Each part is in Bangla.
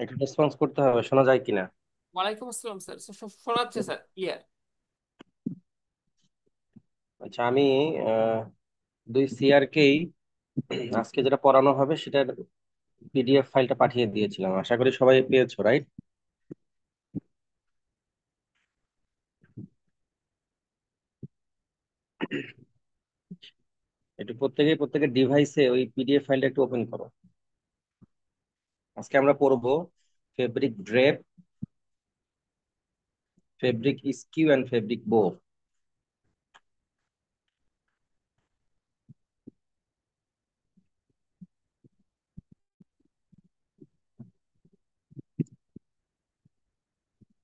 একটু রেসপন্স করতে হবে, শোনা যায় কিনা। ওয়ালাইকুম আসসালাম স্যার। শোনা যাচ্ছে স্যার, ক্লিয়ার। আচ্ছা, আমি দুই সিআরকেই আজকে যেটা পড়ানো হবে সেটার পিডিএফ ফাইলটা পাঠিয়ে দিয়েছিলাম, আশা করি সবাই পেয়েছো, রাইট? একটু প্রত্যেকের ডিভাইসে ওই পিডিএফ ফাইলটা একটু ওপেন করো। আজকে আমরা পড়বো fabric drape, fabric skew and fabric বো।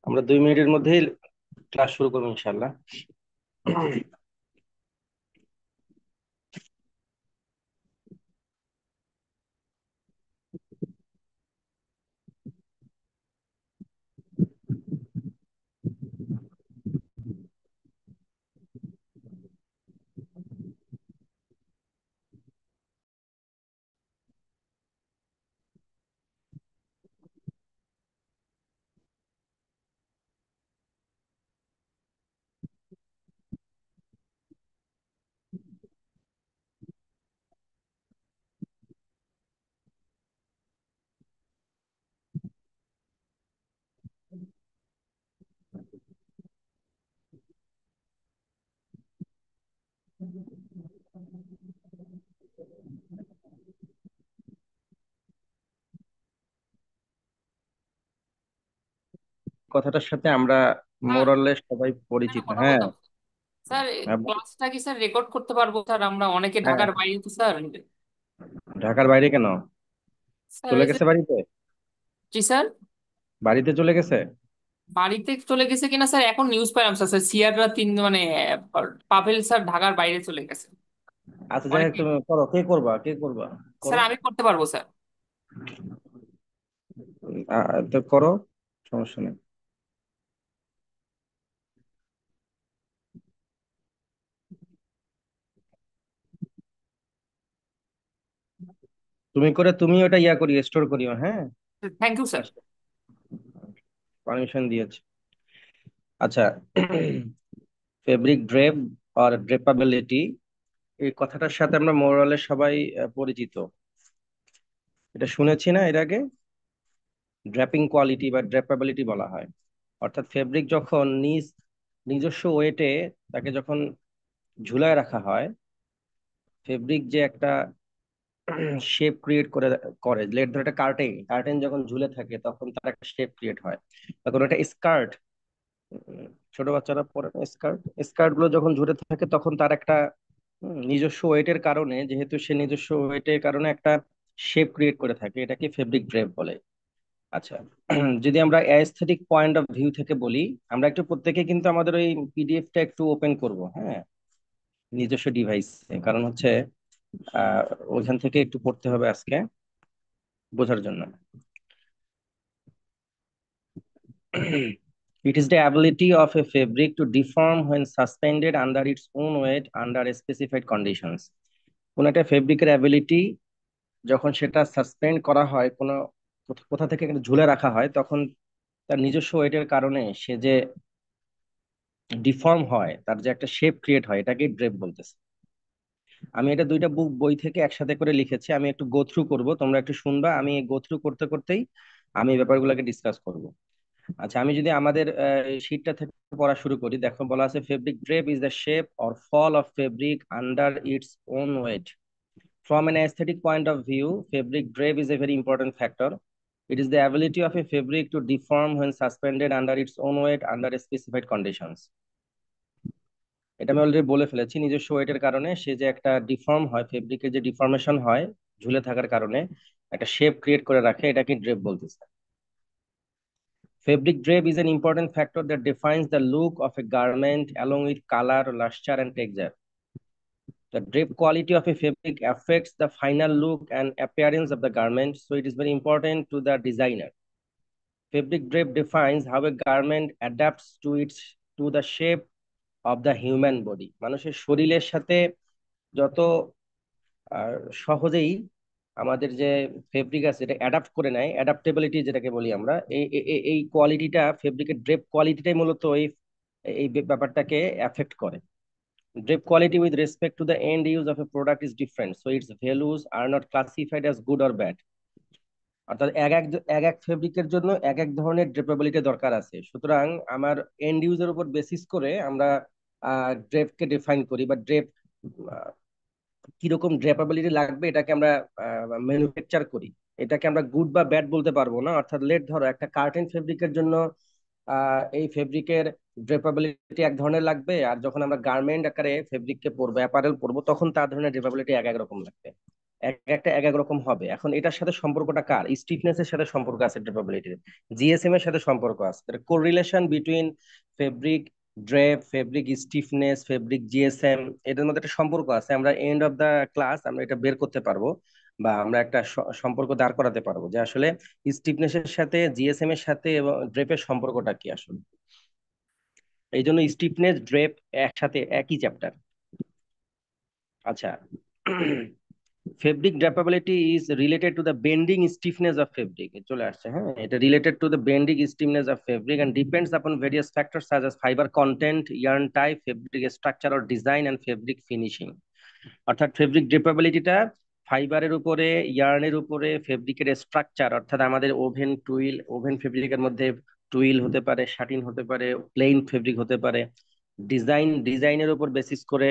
আমরা 2 মিনিটের মধ্যেই ক্লাস শুরু করবো ইনশাল্লাহ। কথাটার সাথে আমরা স্যার, মোরাললেস সবাই একটা পরিচিত, কথা হ্যাঁ। বলতাম স্যার। হ্যাঁ, ক্লাসটা কি স্যার রেকর্ড করতে পারবো স্যার? আমরা অনেকে হ্যাঁ। ঢাকার বাইরে তো স্যার। ঢাকার বাইরে কেন? স্যার চলে এই যে, গেছে বাড়িতে? জি স্যার। বাড়িতে চলে গেছে? বাড়িতে চলে গেছে কিনা স্যার এখন নিউজ পেলাম স্যার। স্যার সিয়াররা তিন মানে পাভেল স্যার ঢাকার বাইরে চলে গেছে। আচ্ছা, যাই হোক, অনেকে। তুমি করো, কে করবা স্যার করো। আমি করতে পারবো স্যার। তো করো, সমস্যা নেই। তুমি করে তুমি ওটা ইয়া করিও, স্টোর করিও, হ্যাঁ। Thank you sir. পারমিশন দিয়েছে। আচ্ছা, ফেব্রিক ড্রেপ আর ড্রেপাবিলিটি, এই কথাটার সাথে আমরা মোরালে সবাই পরিচিত। এটা শুনেছি না এর আগে? ড্র্যাপিং কোয়ালিটি বা ড্রেপাবিলিটি বলা হয়। অর্থাৎ ফেব্রিক যখন নিজস্ব ওয়েটে তাকে যখন ঝুলায় রাখা হয়, ফেব্রিক যে একটা শেপ ক্রিয়েট করে করে লেট ধরো একটা কার্টেন কার্টেন যখন ঝুলে থাকে তখন তার একটা শেপ ক্রিয়েট হয়। তখন একটা স্কার্ট, ছোট বাচ্চারা পরে না স্কার্ট, স্কার্ট গুলো যখন ঝুলে থাকে তখন তার একটা নিজস্ব ওয়েটের কারণে, যেহেতু সে নিজস্ব ওয়েটের কারণে একটা শেপ ক্রিয়েট করে থাকে, এটাকে ফেব্রিক ড্রেপ বলে। আচ্ছা, যদি আমরা অ্যাস্থেটিক পয়েন্ট অফ ভিউ থেকে বলি, আমরা একটু প্রত্যেকে কিন্তু আমাদের ওই পিডিএফটা একটু ওপেন করব, হ্যাঁ, নিজস্ব ডিভাইস। কারণ হচ্ছে আহ ওইখান থেকে একটু পড়তে হবে আজকে বোঝার জন্য। It is the ability of a fabric to deform when suspended under its own weight under specified conditions. কোন একটা ফেব্রিকের অ্যাবিলিটি, যখন সেটা সাসপেন্ড করা হয় কোনো কোথা থেকে একটা ঝুলে রাখা হয়, তখন তার নিজস্ব ওয়েটের কারণে সে যে ডিফর্ম হয়, তার যে একটা শেপ ক্রিয়েট হয়, এটাকে ড্রেপ বলতেছে। আমি এটা দুইটা বই থেকে একসাথে করে লিখেছি, আমি একটু গো থ্রু করবো, তোমরা একটু শুনবা, আমি গো থ্রু করতে করতেই আমি এই ব্যাপারগুলোকে ডিসকাস করব। আচ্ছা, আমি যদি আমাদের শীটটা থেকে পড়া শুরু করি, দেখো বলা আছে fabric drape is the shape or fall of fabric under its own weight. From an aesthetic point of view, fabric drape is a very important factor. It is the ability of a fabric to deform when suspended under its own weight under specified conditions. এটা আমি অলরেডি বলে ফেলেছি, নিজস্ব ওয়েটের কারণে সে যে একটা ডিফর্ম হয়, ফেব্রিকের যে ডিফর্মেশন হয় ঝুলে থাকার কারণে একটা শেপ ক্রিয়েট করে রাখে, এটাকে ড্রেপ বলতেছে। Fabric drape is an important factor that defines the look of a garment along with color, luster, and texture. The drape quality of a fabric affects the final look and appearance of the garment, so it is very important to the designer. Fabric drape defines how a garment adapts to the shape of the human body. মানুষের শরীরের সাথে যত সহজেই আমাদের যে ফেব্রিক আছে এটা অ্যাডাপ্ট করে নেয়, অ্যাডাপ্টেবিলিটি যেটাকে বলি আমরা, এই কোয়ালিটিটা, ফেব্রিকের ড্রেপ কোয়ালিটিটাই মূলত এই এই ব্যাপারটাকে এফেক্ট করে। Drip quality with respect to the end use of a product is different, so its values are not classified as good or bad. অর্থাৎ এক এক ফেব্রিকের জন্য এক এক ধরনের ড্রেপেবিলিটি দরকার আছে। সুতরাং আমার এন্ড ইউজের উপর বেসিস করে আমরা ড্রেপকে ডিফাইন করি, বা ড্রেপ কিরকম ড্রেপেবিলিটি লাগবে এটাকে আমরা ম্যানুফ্যাকচার করি। এটাকে আমরা গুড বা ব্যাড বলতে পারবো না। অর্থাৎ লেট ধরো একটা কার্টেন ফেব্রিকের জন্য এই ফেব্রিকের ড্রেপেবিলিটি এক ধরনের লাগবে, আর যখন আমরা গার্মেন্ট আকারে ফেব্রিককে পরবো, অ্যাপারেল পরবো, তখন তার ধরনের ড্রেপেবিলিটি এক এক রকম লাগবে, এক একটা এক এক রকম হবে। এখন এটার সাথে সম্পর্কটা কার? স্টিফনেস এর সাথে সম্পর্ক আছে ড্রেপেবিলিটির, জিএসএম এর সাথে সম্পর্ক আছে। Correlation between fabric drape, fabric stiffness, fabric GSM, এদের মধ্যে একটা সম্পর্ক আছে। আমরা এন্ড অফ দা ক্লাস আমরা এটা বের করতে পারবো, বা আমরা একটা সম্পর্ক দাঁড় করাতে পারবো যে আসলে স্টিফনেস এর সাথে, জিএসএম এর সাথে এবং ড্রেপের সম্পর্কটা কি আসলে। এই জন্য স্টিফনেস ড্রেপ একসাথে একই চ্যাপ্টার। আচ্ছা, fabric drapability is related to the bending stiffness of fabric, চলে আসছে। হ্যাঁ, এটা related to the bending stiffness of fabric and depends upon various factors such as fibre content, yarn type, fabric structure or design and fabric finishing. অর্থাৎ ফেব্রিক ড্রেপেবিলিটিটা ফাইবারের উপরে, ইয়ার্নের উপরে, ফেব্রিকের স্ট্রাকচার, অর্থাৎ আমাদের ওভেন টুইল, ওভেন ফেব্রিকের মধ্যে টুইল হতে পারে, শাটিন হতে পারে, প্লেন ফেব্রিক হতে পারে, ডিজাইনের উপর বেসিস করে,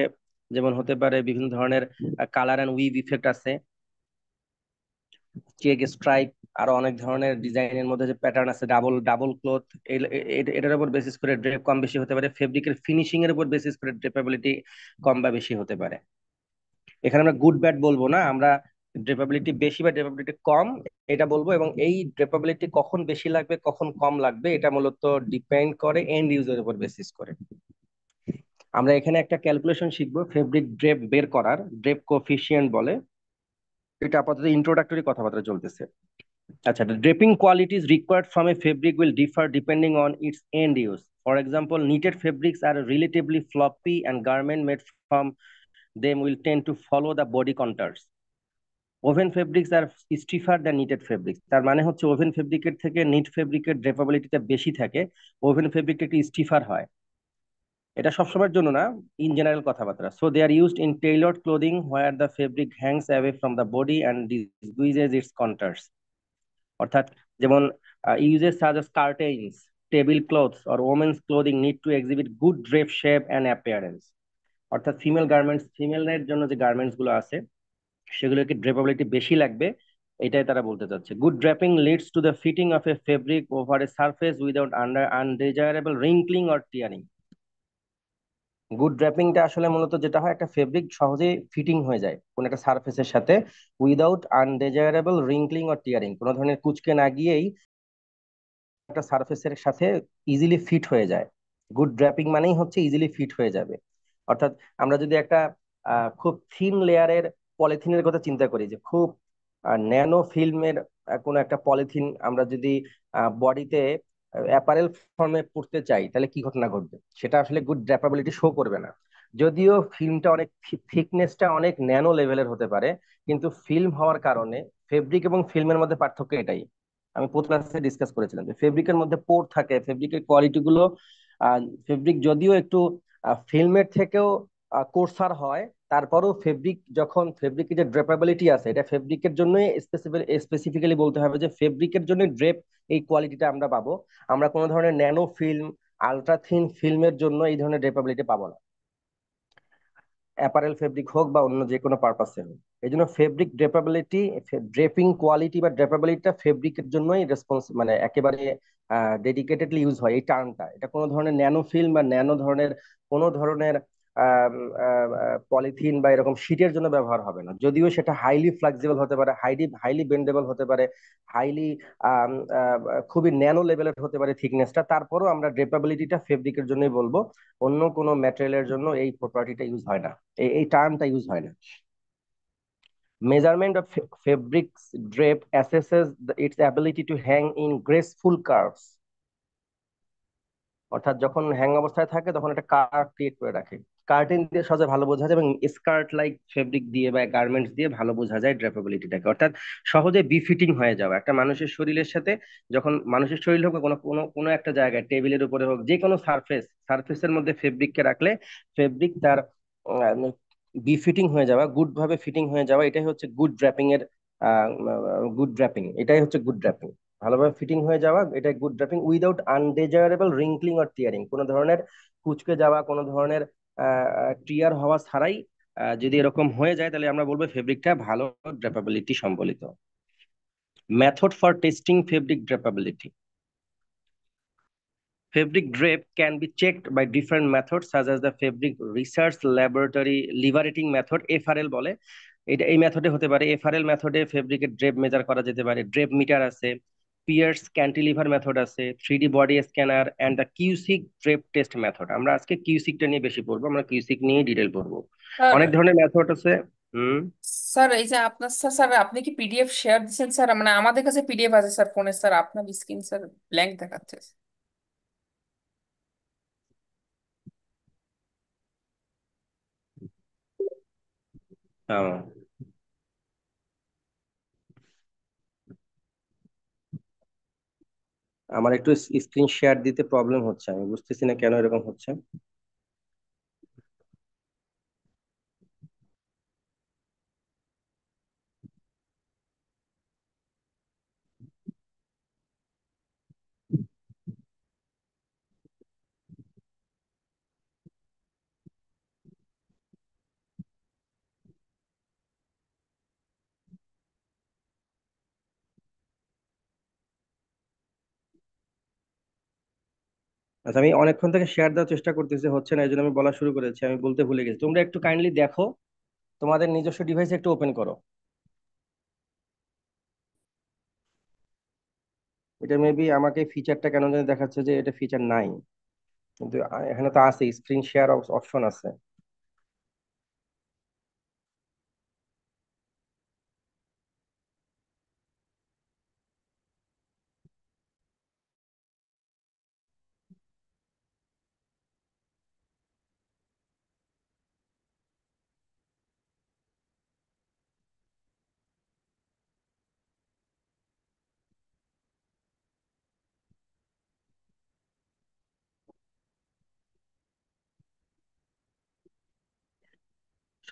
যেমন হতে পারে বিভিন্ন ধরনের কালার অ্যান্ড উইভ ইফেক্ট আছে, চেক স্ট্রাইপ, আরো অনেক ধরনের ডিজাইনের মধ্যে যে প্যাটার্ন আছে, ডাবল ডাবল ক্লথ, এটার উপর বেসিস করে ড্রেপ কম বেশি হতে পারে। ফেব্রিকের ফিনিশিং এর উপর বেসিস করে ড্রেপেবিলিটি কম বা বেশি হতে পারে। এখানে আমরা গুড ব্যাড বলবো না, আমরা ড্রেপেবিলিটি বেশি বা ড্রেপেবিলিটি কম এটা বলবো। এবং এই ড্রেপেবিলিটি কখন বেশি লাগবে কখন কম লাগবে এটা মূলত ডিপেন্ড করে এন্ড ইউজের উপর বেসিস করে। আমরা এখানে একটা ক্যালকুলেশন শিখবো ফেব্রিক ড্রেপ বের করার, ড্রেপ কোফিশিয়েন্ট বলে। এটা আপাতত ইন্ট্রোডাক্টরি কথাবার্তা চলতেছে। আচ্ছা, the draping qualities required from a fabric will differ depending on its end use. For example, knitted fabrics are relatively floppy and garment made from them will tend to follow the body contours. Woven fabrics are stiffer the knitted fabrics, তার মানে হচ্ছে ওভেন ফেব্রিকের থেকে নিট ফেব্রিকের ড্রেপেবিলিটিটা বেশি থাকে, ওভেন ফেব্রিকটা একটু স্টিফার হয়। এটা সবসময়ের জন্য না, ইন জেনারেল কথাবার্তা। So they are used in tailored clothing where the fabric hangs away from the body and disguises its contours. অর্থাৎ যেমন uses such as curtains, table cloths or women's clothing need to exhibit good drape shape and appearance. অর্থাৎ ফিমেল গার্মেন্টস, ফিমেলের জন্য যে গার্মেন্টস গুলো আছে সেগুলোকে ড্রেপেবিলিটি বেশি লাগবে, এটাই তারা বলতে চাচ্ছে। Good draping leads to the fitting of a fabric over a surface without undesirable wrinkling or tearing. Good ড্র্যাপিংটা আসলে মূলত যেটা হয়, একটা ফেব্রিক সহজেই ফিটিং হয়ে যায় কোন একটা সারফেসের সাথে, without undesirable wrinkling or tearing, কোনো ধরনের কুঁচকে না গিয়েই একটা সারফেসের সাথে ইজিলি ফিট হয়ে যায়। গুড ড্র্যাপিং মানেই হচ্ছে ইজিলি ফিট হয়ে যাবে। অর্থাৎ আমরা যদি একটা খুব থিন লেয়ারের পলিথিনের কথা চিন্তা করি, যে খুব ন্যানো ফিল্মের কোনো একটা পলিথিন আমরা যদি বডিতে অ্যাপারেল ফর্মে পড়তে চাই, তাহলে কি ঘটনা ঘটবে? সেটা আসলে গুড ড্র্যাপাবিলিটি শো করবে না। যদিও ফিল্মটা অনেক, থিকনেসটা অনেক ন্যানো লেভেলের হতে পারে, কিন্তু ফিল্ম হওয়ার কারণে ফেব্রিক এবং ফিল্মের মধ্যে পার্থক্য এটাই। আমি প্রথম ক্লাসে ডিসকাস করেছিলাম যে ফেব্রিকের মধ্যে পোর থাকে, ফেব্রিকের কোয়ালিটি গুলো, ফেব্রিক যদিও একটু ফিল্মের থেকেও কোর্সার হয়, তারপরও ফেব্রিক, যখন ফেব্রিকের যে ড্রেপেবিলিটি আছে, এটা ফেব্রিকের জন্যই স্পেসিফিক্যালি বলতে হবে যে ফেব্রিকের জন্য ড্রেপ এই কোয়ালিটিটা আমরা পাবো। আমরা কোনো ধরনের ন্যানো ফিল্ম, আলট্রা থিন ফিল্মের জন্য এই ধরনের ড্রেপেবিলিটি পাবো না, অ্যাপারেল ফেব্রিক হোক বা অন্য যে কোনো পারপাসে হোক। এই জন্য ফেব্রিক ড্রেপেবিলিটি, ড্রেপিং কোয়ালিটি বা ড্রেপেবিলিটিটা ফেব্রিকের জন্যই মানে একেবারে ডেডিকেটেডলি ইউজ হয় এই টার্মটা। এটা কোনো ধরনের ন্যানো ফিল্ম বা ন্যানো ধরনের কোনো ধরনের পলিথিন বা এরকম শীটের জন্য ব্যবহার হবে না। যদিও সেটা হাইলি ফ্লেক্সিবল হতে পারে, হাইলি হাইলি বেন্ডেবল হতে পারে, হাইলি খুবই ন্যানো লেভেলের হতে পারে থিকনেসটা, তারপরও আমরা ড্রেপেবিলিটিটা ফেব্রিকের জন্যই বলবো, অন্য কোনো ম্যাটেরিয়ালের জন্য এই প্রপার্টিটা ইউজ হয় না, এই টার্মটা ইউজ হয় না। Measurement of fabric's drape assesses its ability to hang in graceful curves. অর্থাৎ যখন হ্যাং অবস্থায় থাকে তখন একটা কার্ভ ক্রিয়েট করে রাখে। কার্টেন দিয়ে সহজে ভালো বোঝা যায়, এবং স্কার্ট লাইক ফেব্রিক দিয়ে বা গার্মেন্টস দিয়ে ভালো বোঝা যায় ড্রেপেবিলিটিটাকে, অর্থাৎ সহজে বিফিটিং হয়ে যাওয়া একটা মানুষের শরীরের সাথে। যখন মানুষের শরীর হোক বা কোনো কোনো কোনো একটা জায়গায় টেবিলের উপরে হোক, যে কোনো সারফেসের মধ্যে ফেব্রিককে রাখলে ফেব্রিক তার বিফিটিং হয়ে যাওয়া, গুড ভাবে ফিটিং হয়ে যাওয়া, এটাই হচ্ছে গুড ড্র্যাপিং এর গুড ড্র্যাপিং, এটাই হচ্ছে গুড ড্র্যাপিং। ভালোভাবে ফিটিং হয়ে যাওয়া এটাই good draping, without undesirable wrinkling or tearing, কোনো ধরনের কুঁচকে যাওয়া, কোনো ধরনের টিয়ার হওয়া ছাড়াই যদি এরকম হয়ে যায়, তাহলে আমরা বলবো ফেব্রিকটা ভালো ড্রেপাবিলিটি সম্বলিত। Method for testing fabric drapability: fabric drape can be checked by different methods such as the fabric research laboratory liberating method, এফআরএল বলে। এটা এই মেথডে হতে পারে, এফআরএল মেথডে ফেব্রিকের ড্রেপ মেজার করা যেতে পারে, ড্রেপ মিটার আছে, পিয়ার্স ক্যান্টিলিভার মেথড আছে, 3D body scanner and the Cusick drape test method. আমরা আজকে কিউসিকটা নিয়ে বেশি পড়বো, আমরা কিউসিক নিয়ে ডিটেল পড়বো। স্যার, অনেক ধরনের মেথড আছে। হুম। স্যার এই যে আপনার স্যার, স্যার আপনি কি পিডিএফ শেয়ার দিচ্ছেন স্যার? মানে আমাদের কাছে পিডিএফ আছে স্যার ফোনে, স্যার আপনার স্ক্রিন স্যার ব্ল্যাঙ্ক দেখাচ্ছে। হ্যাঁ, আমার একটু স্ক্রিন শেয়ার দিতে প্রবলেম হচ্ছে, আমি বুঝতেছি না কেন এরকম হচ্ছে। আচ্ছা, আমি অনেকক্ষণ থেকে শেয়ার দেওয়ার চেষ্টা করতেছি, হচ্ছে না, এই জন্য আমি বলা শুরু করেছি, আমি বলতে ভুলে গেছি। তোমরা একটু কাইন্ডলি দেখো, তোমাদের নিজস্ব ডিভাইস একটু ওপেন করো। এটা মেবি আমাকে ফিচারটা কেন জানি দেখাচ্ছে যে এটা ফিচার নাই, কিন্তু এখানে তো আছে, স্ক্রিন শেয়ার অপশন আছে।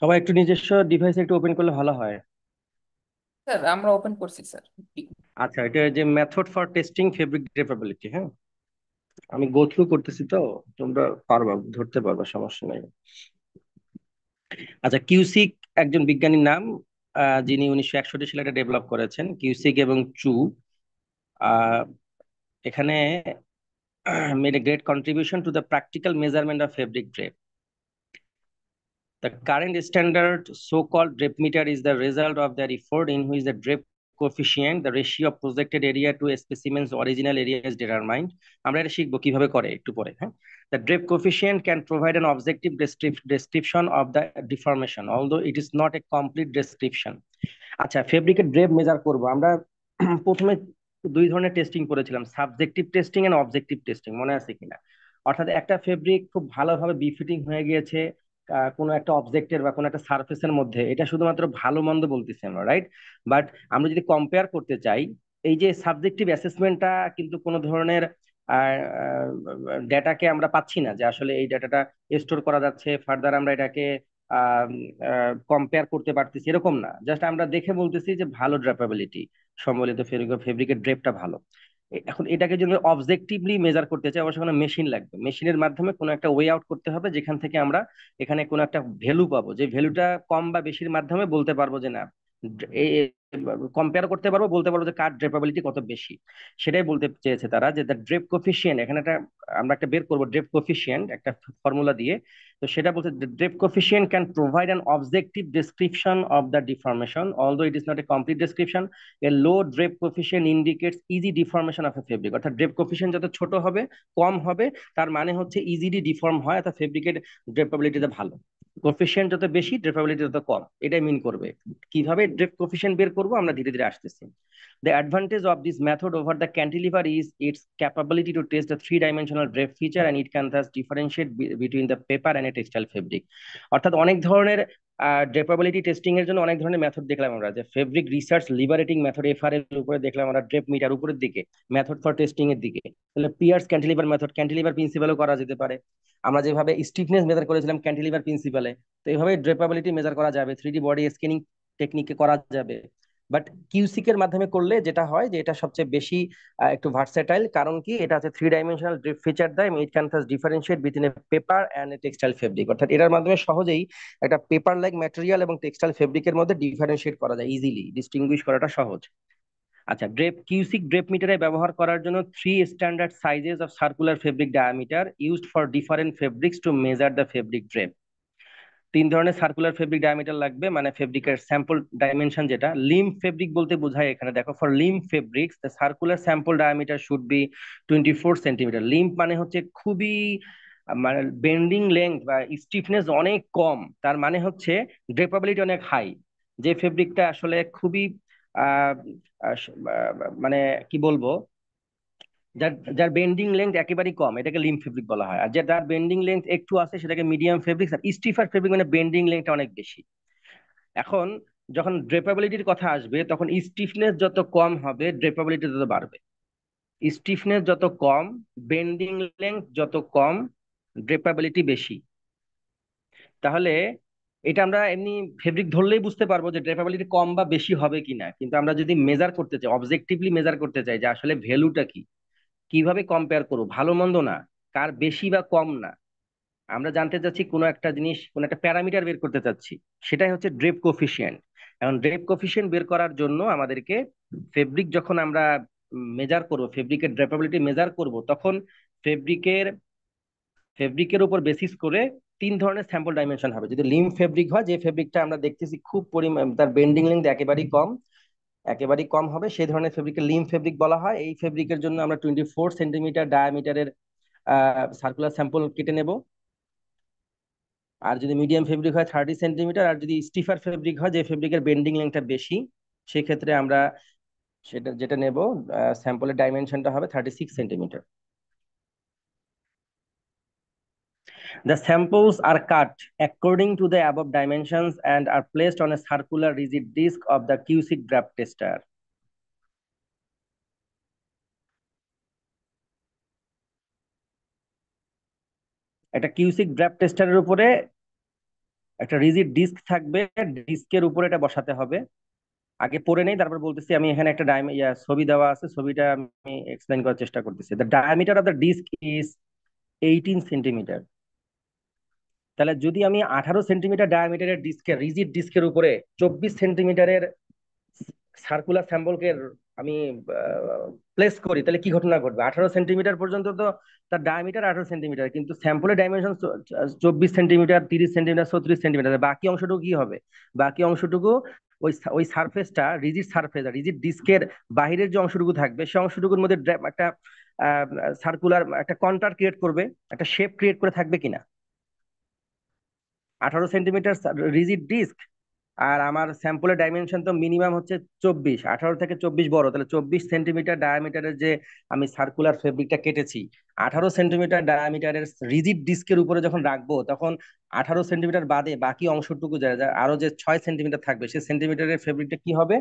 সবাই একটু নিজস্ব ডিভাইস একটু ওপেন করলে ভালো হয়। স্যার আমরা ওপেন করছি স্যার। আচ্ছা, এটা যে মেথড ফর টেস্টিং ফেব্রিক ড্রেপেবিলিটি, হ্যাঁ, আমি গো থ্রু করতেছি তো, তোমরা পারবা, ধরতে পারবা, সমস্যা নাই। আচ্ছা, কিউসিক একজন বিজ্ঞানীর নাম, যিনি 1961 সালে এটা ডেভেলপ করেছেন, কিউসিক এবং চু। আহ এখানে made a great contribution to the practical measurement of fabric drape. The current standard so-called drape meter is the result of their effort in which the drape coefficient, the ratio of projected area to a specimen's original area is determined. আমরা এটা শিখবো কিভাবে করে একটু পরে, হ্যাঁ। The drape coefficient can provide an objective description of the deformation, although it is not a complete description. আচ্ছা, ফেব্রিকের ড্রেপ মেজার করব আমরা। প্রথমে দুই ধরনের টেস্টিং করেছিলাম, subjective testing and objective testing, মনে আছে কিনা? অর্থাৎ একটা ফেব্রিক খুব ভালোভাবে বিফিটিং হয়ে গিয়েছে কোনো একটা অবজেক্টের বা কোনো একটা সারফেসের মধ্যে, এটা শুধুমাত্র ভালো মন্দ বলতেছি আমরা, রাইট? বাট আমরা যদি কম্পেয়ার করতে চাই, এই যে সাবজেক্টিভ অ্যাসেসমেন্টটা কিন্তু কোনো ধরনের ডেটাকে আমরা পাচ্ছি না যে আসলে এই ডেটাটা স্টোর করা যাচ্ছে, ফার্দার আমরা এটাকে কম্পেয়ার করতে পারতেছি, এরকম না। জাস্ট আমরা দেখে বলতেছি যে ভালো ড্রেপেবিলিটি সম্বলিত ফেব্রিকের ড্রেপটা ভালো। এখন এটাকে যদি অবজেক্টিভলি মেজার করতে চাই, অবশ্যই কোনো মেশিন লাগবে, মেশিনের মাধ্যমে কোনো একটা ওয়ে আউট করতে হবে, যেখান থেকে আমরা এখানে কোনো একটা ভ্যালু পাবো, যে ভ্যালুটা কম বা বেশির মাধ্যমে বলতে পারবো যে না, কম্পেয়ার করতে পারবো, বলতে পারবো যে কার ড্রেপেবিলিটি কত বেশি। সেটাই বলতে চেয়েছে তারা, যে দ্য ড্রেপ কোফিসিয়েন্ট, এখানে একটা আমরা একটা বের করবো ড্রেপ কোফিসিয়েন্ট একটা ফর্মুলা দিয়ে। তো সেটা বলতে, the drape coefficient can provide an objective description of the deformation, although it is not a complete description. A low drape coefficient indicates easy deformation of a fabric, অর্থাৎ ড্রেপ কোফিসিয়েন্ট যত ছোট হবে, কম হবে, তার মানে হচ্ছে ইজিলি ডিফর্ম হয়, অর্থাৎ ফেব্রিকের ড্রেপেবিলিটিটা ভালো। কোফিশিয়েন্ট যত বেশি ড্রেপেবিলিটি তত কম, এটাই মিন করবে। কিভাবে ড্রেপ কোফিশিয়েন্ট বের করবো আমরা ধীরে ধীরে আসতেছি। The advantage of this method over the cantilever is its capability to test the three-dimensional drape feature, and it can thus differentiate between the paper and a textile fabric. অর্থাৎ অনেক ধরনের ড্রেপেবিলিটি টেস্টিং এর জন্য অনেক ধরনের মেথড দেখলাম আমরা, যে fabric research liberating method FR এর উপরে দেখলাম আমরা, ড্রেপ মিটার উপরের দিকে মেথড ফর টেস্টিং এর দিকে। তাহলে পিয়ার্স ক্যান্টিলিভার মেথড ক্যান্টিলিভার প্রিন্সিপালও করা যেতে পারে। আমরা যেভাবে স্টিফনেস মেজার করেছিলাম ক্যান্টিলিভার প্রিন্সিপালে, তো এইভাবে ড্রেপেবিলিটি মেজার করা যাবে, 3D বডি স্ক্যানিং টেকনিকে করা যাবে। বাট কিউসিক এর মাধ্যমে করলে যেটা হয় যে এটা সবচেয়ে বেশি একটু ভার্সেটাইল, কারণ কি এটা হচ্ছে থ্রি ডাইমেনশনাল ড্রিপ ফিচার দেয়, it can first differentiate between a paper and a textile fabric. অর্থাৎ এটার মাধ্যমে সহজেই একটা পেপার লাইক ম্যাটেরিয়াল এবং টেক্সটাইল ফেব্রিকের মধ্যে ডিফারেন্সিয়েট করা যায়, ইজিলি ডিস্টিংগুইশ করাটা সহজ। আচ্ছা, কিউসিক ড্রেপ মিটারে ব্যবহার করার জন্য three standard sizes of circular fabric diameter used for different fabrics to measure the fabric drape. তিন ধরনের সার্কুলার ফেব্রিক ডায়ামিটার লাগবে, মানে ফেব্রিকের স্যাম্পল ডাইমেনশন, যেটা লিম ফেব্রিক বলতে বোঝায় এখানে দেখো, for limp fabrics the circular sample diameter should be 24 centimetre. Limp মানে হচ্ছে খুবই, মানে বেন্ডিং লেংথ বা স্টিফনেস অনেক কম, তার মানে হচ্ছে ড্রেপাবিলিটি অনেক হাই। যে ফেব্রিকটা আসলে খুবই আহ আহ, মানে কি বলবো, যার যার বেন্ডিং লেন্থ একেবারেই কম, এটাকে লিম ফেব্রিক বলা হয়। আর যার বেন্ডিং লেন্থ একটু আছে সেটাকে মিডিয়াম ফেব্রিক। আর স্টিফার ফেব্রিক মানে বেন্ডিং লেন্থটা অনেক বেশি। এখন যখন ড্রেপাবিলিটির কথা আসবে তখন স্টিফনেস যত কম হবে ড্রেপাবিলিটি তত বাড়বে। স্টিফনেস যত কম, বেন্ডিং লেন্থ যত কম, ড্রেপাবিলিটি বেশি। তাহলে এটা আমরা এমনি ফেব্রিক ধরলেই বুঝতে পারবো যে ড্রেপাবিলিটি কম বা বেশি হবে কিনা, কিন্তু আমরা যদি মেজার করতে চাই, অবজেক্টিভলি মেজার করতে চাই যে আসলে ভ্যালুটা কি, কিভাবে কম্পেয়ার করবো, ভালো মন্দ না, কার বেশি বা কম না, আমরা জানতে চাচ্ছি কোনো একটা জিনিস, কোনো একটা প্যারামিটার বের করতে চাচ্ছি, সেটাই হচ্ছে ড্রেপ কোফিশিয়েন্ট। এখন ড্রেপ কোফিশিয়েন্ট বের করার জন্য আমাদেরকে ফেব্রিক যখন আমরা মেজার করব, ফেব্রিকের ড্রেপাবিলিটি মেজার করব, তখন ফেব্রিকের ফেব্রিকের উপর বেসিস করে তিন ধরনের স্যাম্পল ডাইমেনশন হবে। যদি লিম ফেব্রিক হয়, যে ফেব্রিকটা আমরা দেখতেছি খুব পরিমাণ তার বেন্ডিং লেন্থ একেবারেই কম হবে, সেই ধরনের ফেব্রিকের লিম ফেব্রিক বলা হয়। এই ফেব্রিকের জন্য আমরা 24 সেন্টিমিটার ডায়ামিটারের সার্কুলার স্যাম্পল কেটে নেব। আর যদি মিডিয়াম ফেব্রিক হয় 30 সেন্টিমিটার, আর যদি স্টিফার ফেব্রিক হয়, যে ফেব্রিকের বেন্ডিং লেন্থটা বেশি, সেক্ষেত্রে আমরা সেটা যেটা নেব, স্যাম্পলের ডাইমেনশনটা হবে 36 centimetre. The samples are cut according to the above dimensions and are placed on a circular rigid disc of the Cusick draft tester. একটা কিউসিক ড্রাফট টেস্টারের উপরে একটা রিজিড ডিস্ক থাকবে, ডিস্কের উপরে এটা বসাতে হবে। আগে পড়ে নেই, তারপর বলতেছি। আমি এখানে একটা ছবি দেওয়া আছে, ছবিটা আমি এক্সপ্লেন করার চেষ্টা করতেছি। The diameter of the disc is 18 centimetre. তাহলে যদি আমি 18 সেন্টিমিটার ডায়ামিটারের ডিস্কের, রিজিড ডিস্কের উপরে 24 সেন্টিমিটারের সার্কুলার স্যাম্পলকে আমি প্লেস করি, তাহলে কি ঘটনা ঘটবে? 18 সেন্টিমিটার পর্যন্ত তো তার ডায়ামিটার 18 সেন্টিমিটার, কিন্তু স্যাম্পলের ডাইমেনশন 24 সেন্টিমিটার, 30 সেন্টিমিটার, 36 সেন্টিমিটার। বাকি অংশটুকু কি হবে? বাকি অংশটুকু ওই সারফেসটা, রিজিড সারফেস, রিজিড ডিস্কের বাহিরের যে অংশটুকু থাকবে, সেই অংশটুকুর মধ্যে একটা সার্কুলার একটা কন্টার ক্রিয়েট করবে, একটা শেপ ক্রিয়েট করে থাকবে কিনা। 18 সেন্টিমিটার রিজিড ডিস্ক, আর আমার স্যাম্পলের ডাইমেনশন তো মিনিমাম হচ্ছে 24, 18 থেকে 24 বড়, তাহলে 24 সেন্টিমিটার ডায়ামিটারের যে আমি সার্কুলার ফেব্রিকটা কেটেছি, 18 সেন্টিমিটার ডায়ামিটারের রিজিড ডিস্কের উপরে যখন রাখবো, তখন 18 সেন্টিমিটার বাদে বাকি অংশটুকু আরো যে 6 সেন্টিমিটার থাকবে, সেই সেন্টিমিটারের ফেব্রিকটা কি হবে?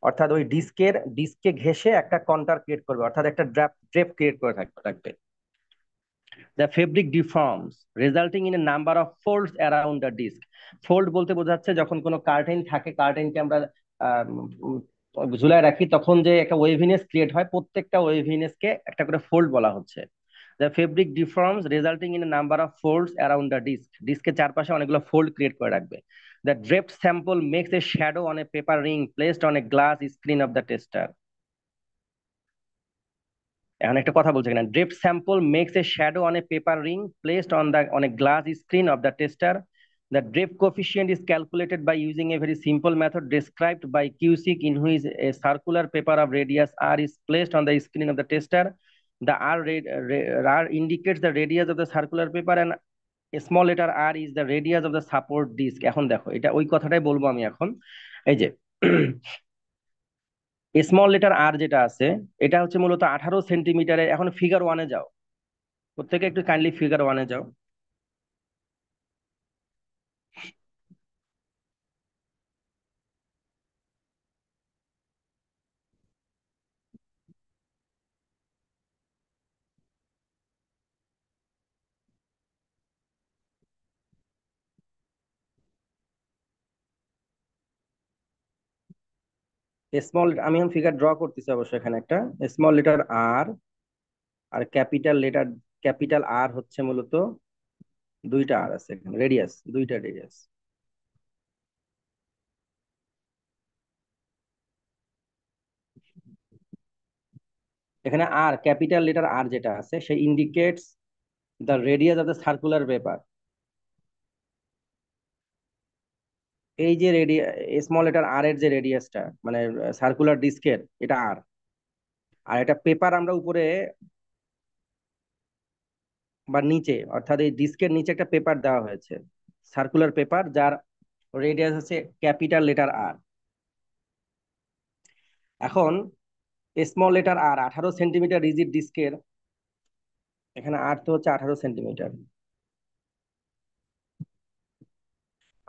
অর্থাৎ ওই ডিস্কে ঘেঁষে একটা কন্টার ক্রিয়েট করবে, অর্থাৎ একটা ড্রেপ ক্রিয়েট করে থাকবে। The fabric deforms, resulting in a number of folds around the disc. Fold বলতে বোঝাচ্ছে যখন কোনো কার্টেন থাকে, কার্টেনকে আমরা ঝুলায় রাখি, তখন যে একটা ওয়েভিনেস ক্রিয়েট হয়, প্রত্যেকটা ওয়েভিনেসকে একটা করে ফোল্ড বলা হচ্ছে। The fabric deforms, resulting in a number of folds around the disc. ডিস্কের চারপাশে অনেকগুলো ফোল্ড ক্রিয়েট করে রাখবে। The draped sample makes a shadow on a paper ring placed on a glass screen of the tester. এখন একটা কথা বলছে কিনা, drape sample makes a shadow on a paper ring placed on a glass screen of the tester. The drift coefficient is calculated by using a very simple method described by QSIC, in which a circular paper of radius r is placed on the screen of the tester. The r indicates the radius of the circular paper, and small letter R is the radius of the support disc. এখন দেখো, এটা ওই কথাটাই বলবো আমি এখন। এই যে স্মল লেটার আর যেটা আছে, এটা হচ্ছে মূলত 18 সেন্টিমিটারে। এখন ফিগার ওয়ানে যাও, প্রত্যেকে একটু কাইন্ডলি ফিগার ওয়ানে যাও। স্মল, আমি এখন ফিগার ড্র করতেছি অবশ্যই এখানে একটা। স্মল লেটার আর আর ক্যাপিটাল আর হচ্ছে মূলত দুইটা আর আছে এখানে, রেডিয়াস, দুইটা রেডিয়াস। এখানে আর ক্যাপিটাল লেটার আর যেটা আছে, সে indicates the radius of the circular paper. এই যে স্মল লেটার আর এর যে রেডিয়াসটা, মানে সার্কুলার ডিস্কের, এটা আর। আর এটা পেপার আমরা উপরে বা নিচে, অর্থাৎ এই ডিস্কের নিচে একটা পেপার দেওয়া হয়েছে, সার্কুলার পেপার, যার রেডিয়াস হচ্ছে ক্যাপিটাল লেটার আর। এখন স্মল লেটার আর 18 সেন্টিমিটার রিজিড ডিস্কের, এখানে আর তো হচ্ছে 18 সেন্টিমিটার।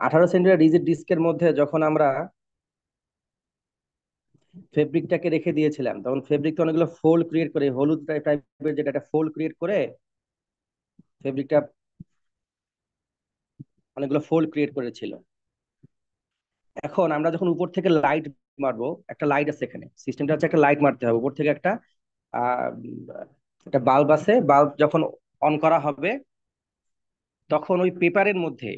18 সেন্টিমিটার রিজিড ডিস্কের মধ্যে যখন আমরা ফেব্রিকটাকে রেখে দিয়েছিলাম, তখন ফেব্রিকটা অনেকগুলো ফোল্ড ক্রিয়েট করে, হলুদ টাইপের যেটা, একটা ফোল্ড ক্রিয়েট করে ফেব্রিকটা অনেকগুলো ফোল্ড ক্রিয়েট করেছিল। এখন আমরা যখন উপর থেকে লাইট মারবো, একটা লাইট আছে এখানে, সিস্টেমটা হচ্ছে একটা লাইট মারতে হবে উপর থেকে, একটা আহ একটা বাল্ব আছে, বাল্ব যখন অন করা হবে, তখন ওই পেপারের মধ্যে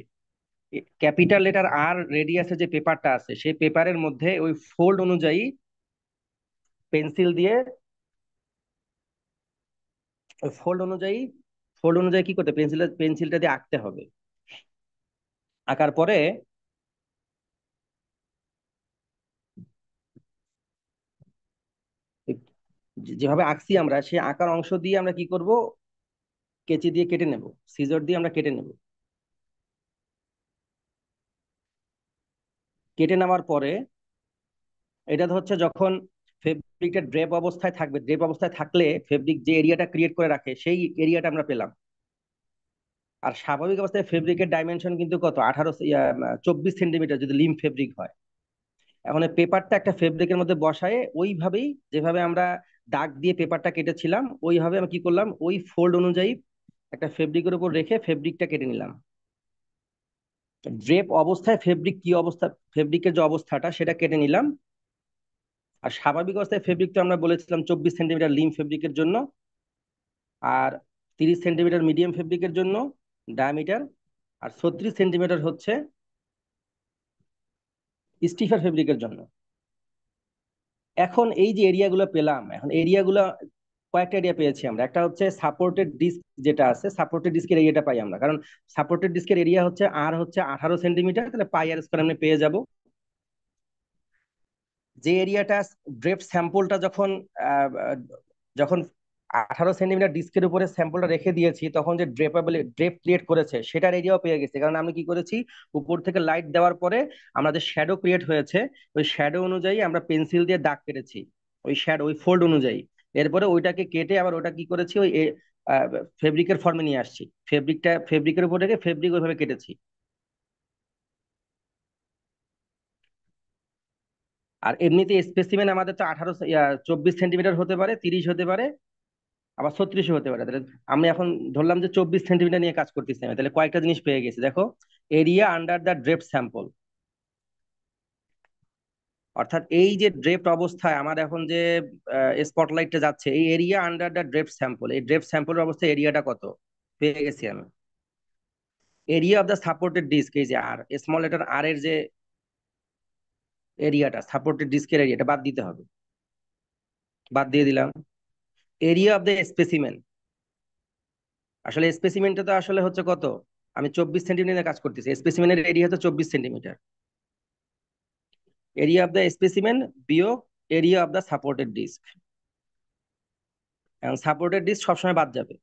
ক্যাপিটাল লেটার আর রেডিয়াসের যে পেপারটা আছে, সেই পেপারের মধ্যে ওই ফোল্ড অনুযায়ী পেন্সিল দিয়ে, ওই ফোল্ড অনুযায়ী কি করতে, পেন্সিলটা দিয়ে আঁকতে হবে। আঁকার পরে যেভাবে আঁকছি আমরা, সেই আঁকার অংশ দিয়ে আমরা কি করব, কেচি দিয়ে কেটে নেব, সিজার দিয়ে আমরা কেটে নেব। কেটে নেওয়ার পরে এটা হচ্ছে যখন ফেব্রিকটা ড্রেপ অবস্থায় থাকবে, ড্রেপ অবস্থায় থাকলে ফেব্রিক যে এরিয়াটা ক্রিয়েট করে রাখে, সেই এরিয়াটা আমরা পেলাম। আর স্বাভাবিক অবস্থায় ফেব্রিকের ডাইমেনশন কিন্তু কত, 24 সেন্টিমিটার যদি লিম ফেব্রিক হয়। এখন এই পেপারটা একটা ফেব্রিকের মধ্যে বসায়, ওইভাবেই যেভাবে আমরা দাগ দিয়ে পেপারটা কেটেছিলাম, ওইভাবে আমি কি করলাম, ওই ফোল্ড অনুযায়ী একটা ফেব্রিকের উপর রেখে ফেব্রিকটা কেটে নিলাম। ড্রেপ অবস্থায় ফেব্রিক কি অবস্থা, ফেব্রিকের যে অবস্থাটা সেটা কেটে নিলাম। আর স্বাভাবিক অবস্থায় ফেব্রিক তো আমরা বলেছিলাম 24 সেন্টিমিটার লিম ফেব্রিকের জন্য, আর 30 সেন্টিমিটার মিডিয়াম ফেব্রিকের জন্য ডায়ামিটার, আর 36 সেন্টিমিটার হচ্ছে স্টিফার ফেব্রিকের জন্য। এখন এই যে এরিয়াগুলো পেলাম, এখন এরিয়াগুলো কয়েকটা এরিয়া পেয়েছি আমরা। একটা হচ্ছে সাপোর্টেড ডিস্ক যেটা আছে, সাপোর্টেড ডিস্কের এরিয়াটা পাই আমরা, কারণ সাপোর্টেড ডিস্কের এরিয়া হচ্ছে আর হচ্ছে 18 সেন্টিমিটার, তাহলে পাই আর স্কয়ার আমরা পেয়ে যাব। যে এরিয়াটা ড্রেপ স্যাম্পলটা যখন আহ, আহ, যখন 18 সেন্টিমিটার ডিস্কের উপরে স্যাম্পলটা রেখে দিয়েছি, তখন যে ড্রেপ ক্রিয়েট করেছে সেটার এরিয়াও পেয়ে গেছে, কারণ আমি কি করেছি, উপর থেকে লাইট দেওয়ার পরে আমরা যে শ্যাডো ক্রিয়েট হয়েছে, ওই শ্যাডো অনুযায়ী আমরা পেন্সিল দিয়ে দাগ কেটেছি, ওই শ্যাডো, ওই ফোল্ড অনুযায়ী। এরপরে ওইটাকে কেটে আবার ওটা কি করেছি, ওই ফেব্রিকের ফর্মে নিয়ে আসছি, ফেব্রিকের উপর রেখে ফেব্রিক ওইভাবে কেটেছি। আর এমনিতে স্পেসিমেন আমাদের তো 24 সেন্টিমিটার হতে পারে, 30 হতে পারে, আবার 36 হতে পারে। তাহলে আমি এখন ধরলাম যে 24 সেন্টিমিটার নিয়ে কাজ করতেছি আমি, তাহলে কয়েকটা জিনিস পেয়ে গেছি দেখো। Area under the drape sample, অর্থাৎ এই যে ড্রেপ অবস্থায় আমার এখন যে স্পটলাইটটা যাচ্ছে, এই area under the drape sample, এই ড্রেপ স্যাম্পলের অবস্থায় এরিয়াটা কত পেয়ে গেছি আমি। Area of the supported disc, এই যে আর, স্মল লেটার আর এর যে এরিয়াটা, সাপোর্টেড ডিস্কের এরিয়াটা বাদ দিতে হবে, বাদ দিয়ে দিলাম। এরিয়া অফ দ্য স্পেসিমেন, আসলে স্পেসিমেনটা তো আসলে হচ্ছে কত, আমি 24 সেন্টিমিটার কাজ করতেছি, স্পেসিমেনের এরিয়া হচ্ছে 24 centimetre. Area of the specimen বিয়োগ area of the supported disc, এবং সাপোর্টেড ডিস্ক সবসময় বাদ যাবে।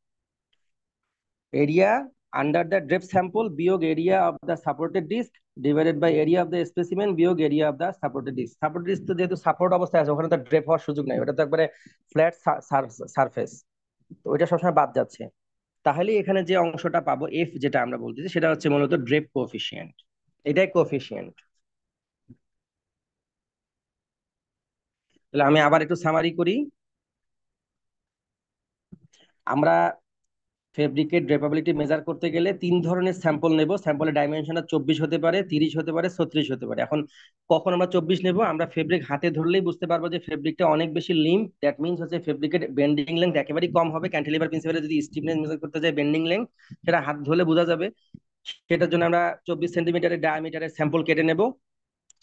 Area under the drape sample বিয়োগ area of the supported disc divided by area of the specimen বিয়োগ area of the supported disc. Supported disc তো যেহেতু সাপোর্ট অবস্থায় আছে, ওখানে তো ড্রেপ হওয়ার সুযোগ নাই, ওটা তো একবারে ফ্ল্যাট সারফেস, তো ওইটা সবসময় বাদ যাচ্ছে। তাহলে এখানে যে অংশটা পাবো এফ, যেটা আমরা বলতেছি, সেটা হচ্ছে মূলত ড্রেপ কোএফিসিয়েন্ট। এটাই কোএফিসিয়েন্ট। তাহলে আমি আবার একটু সামারি করি। আমরা ফেব্রিকের ড্রেপাবিলিটি মেজার করতে গেলে তিন ধরনের স্যাম্পল নেব। স্যাম্পলের ডাইমেনশনটা 24 হতে পারে, 30 হতে পারে, 36 হতে পারে। এখন কখন আমরা 24 নেব? আমরা ফেব্রিক হাতে ধরলেই বুঝতে পারবো যে ফেব্রিকটা অনেক বেশি লিম্প, দ্যাট মিনস হচ্ছে ফেব্রিকের বেন্ডিং লেন্থ একেবারেই কম হবে। ক্যান্টিলিভার প্রিন্সিপালে যদি স্টিফনেস মেজার করতে যাই বেন্ডিং লেন্থ, সেটা হাত ধরলে বোঝা যাবে। সেটার জন্য আমরা 24 সেন্টিমিটারের ডায়ামিটারের স্যাম্পল কেটে নেব।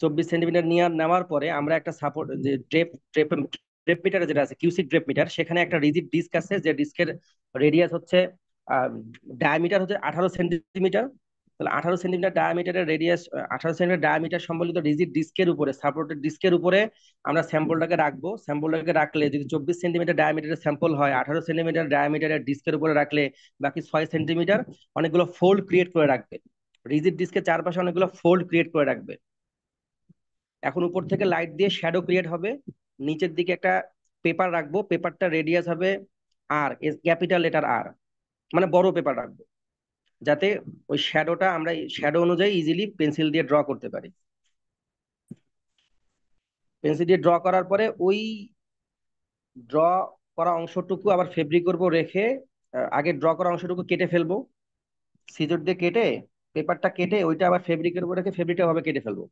24 সেন্টিমিটার নেওয়ার পরে আমরা একটা সাপোর্ট যে ড্রেপ ড্রেপ ড্রেপ মিটার যেটা আছে, কিউসিক ড্রেপ মিটার, সেখানে একটা রিজিড ডিস্ক আছে, যে ডিস্কের রেডিয়াস হচ্ছে ডায়ামিটার হচ্ছে 18 সেন্টিমিটার। তাহলে 18 সেন্টিমিটার ডায়ামিটারের রেডিয়াস, 18 সেন্টিমিটার ডায়ামিটার সম্বলিত রিজিড ডিস্কের উপরে, সাপোর্টেড ডিস্কের উপরে আমরা স্যাম্পলটাকে রাখবো। স্যাম্পলটাকে রাখলে যদি 24 সেন্টিমিটার ডায়ামিটারের স্যাম্পল হয়, 18 সেন্টিমিটার ডায়ামিটারের ডিস্কের উপরে রাখলে বাকি 6 সেন্টিমিটার অনেকগুলো ফোল্ড ক্রিয়েট করে রাখবে। রিজিড ডিস্কের চারপাশে অনেকগুলো ফোল্ড ক্রিয়েট করে রাখবে। এখন উপর থেকে লাইট দিয়ে শ্যাডো ক্রিয়েট হবে। নিচের দিকে একটা পেপার রাখবো, পেপারটা রেডিয়াস হবে আর, ক্যাপিটাল লেটার আর, মানে বড় পেপার রাখবো, যাতে ওই শ্যাডোটা আমরা শ্যাডো অনুযায়ী ইজিলি পেন্সিল দিয়ে ড্র করতে পারি। পেন্সিল দিয়ে ড্র করার পরে ওই ড্র করা অংশটুকু আবার ফেব্রিকের উপর রেখে আগে ড্র করা অংশটুকু কেটে ফেলবো, সিজর দিয়ে কেটে, পেপারটা কেটে ওইটা আবার ফেব্রিকের উপর রেখে ফেব্রিকটা ভাবে কেটে ফেলবো।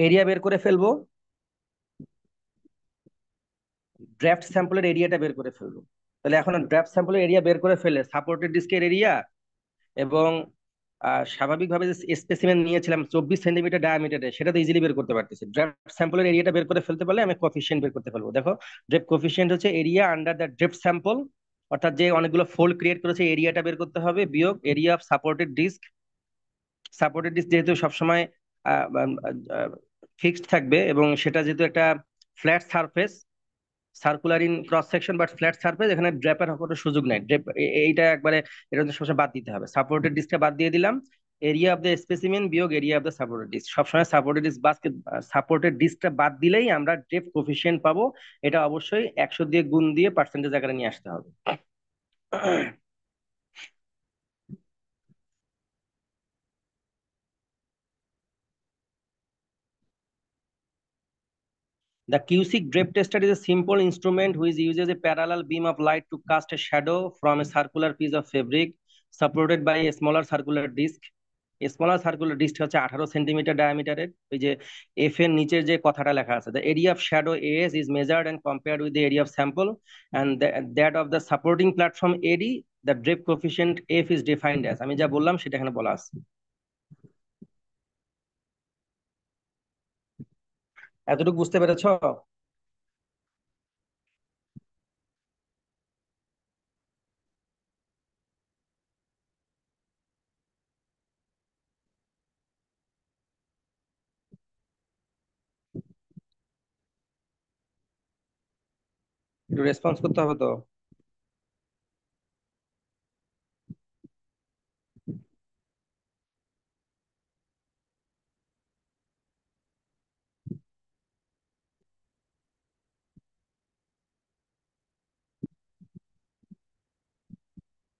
এরিয়া বের করে ফেলবো, ড্রাফট স্যাম্পলের এরিয়াটা বের করে ফেলবো। তাহলে এখন ড্রাফট স্যাম্পলের এরিয়া বের করে ফেলে সাপোর্টেড ডিস্কের এরিয়া এবং স্বাভাবিকভাবে যে স্পেসিমেন নিয়েছিলাম 24 সেন্টিমিটার ডায়ামিটারে, সেটা তো ইজিলি বের করতে পারতেছি। ড্রাফট স্যাম্পলের এরিয়াটা বের করে ফেলতে পারলে আমি কোফিশিয়েন্ট বের করতে পারবো। দেখো, ড্রেপ কোফিশিয়েন্ট হচ্ছে এরিয়া আন্ডার দ্য ড্রেফট স্যাম্পল, অর্থাৎ যে অনেকগুলো ফোল্ড ক্রিয়েট করেছে এরিয়াটা বের করতে হবে, বিয়োগ area of supported disc. Supported disc যেহেতু সবসময় ফিক্সড থাকবে এবং সেটা যেহেতু একটা flat surface, circular in cross section but flat surface, এখানে ড্র্যাপের কোনো সুযোগ নাই। ড্রেপ এইটা একবারে, এটা সবসময় বাদ দিতে হবে। সাপোর্টেড ডিস্কটা বাদ দিয়ে দিলাম। এরিয়া অফ দ্য স্পেসিমেন বিয়োগ area of the supported disc, সবসময় সাপোর্টেড ডিস্ক বাস্কেট, সাপোর্টেড ডিস্কটা বাদ দিলেই আমরা ড্রেপ কোফিশিয়েন্ট পাবো। এটা অবশ্যই 100 দিয়ে গুণ দিয়ে পার্সেন্টেজ আকারে নিয়ে আসতে হবে। The Cusick drape tester is a simple instrument which uses a parallel beam of light to cast a shadow from a circular piece of fabric supported by a smaller circular disc. Smaller circular disc হচ্ছে 18 সেন্টিমিটার ডায়ামিটারের। ওই যে এফ এর নিচের যে কথাটা লেখা আছে, the area of shadow S is measured and compared with the area of sample and that of the supporting platform AD, the drape coefficient F is defined as. আমি যা বললাম সেটা এখানে বলা আছে। এতটুকু বুঝতে পেরেছো? একটু রেসপন্স করতে হবে তো।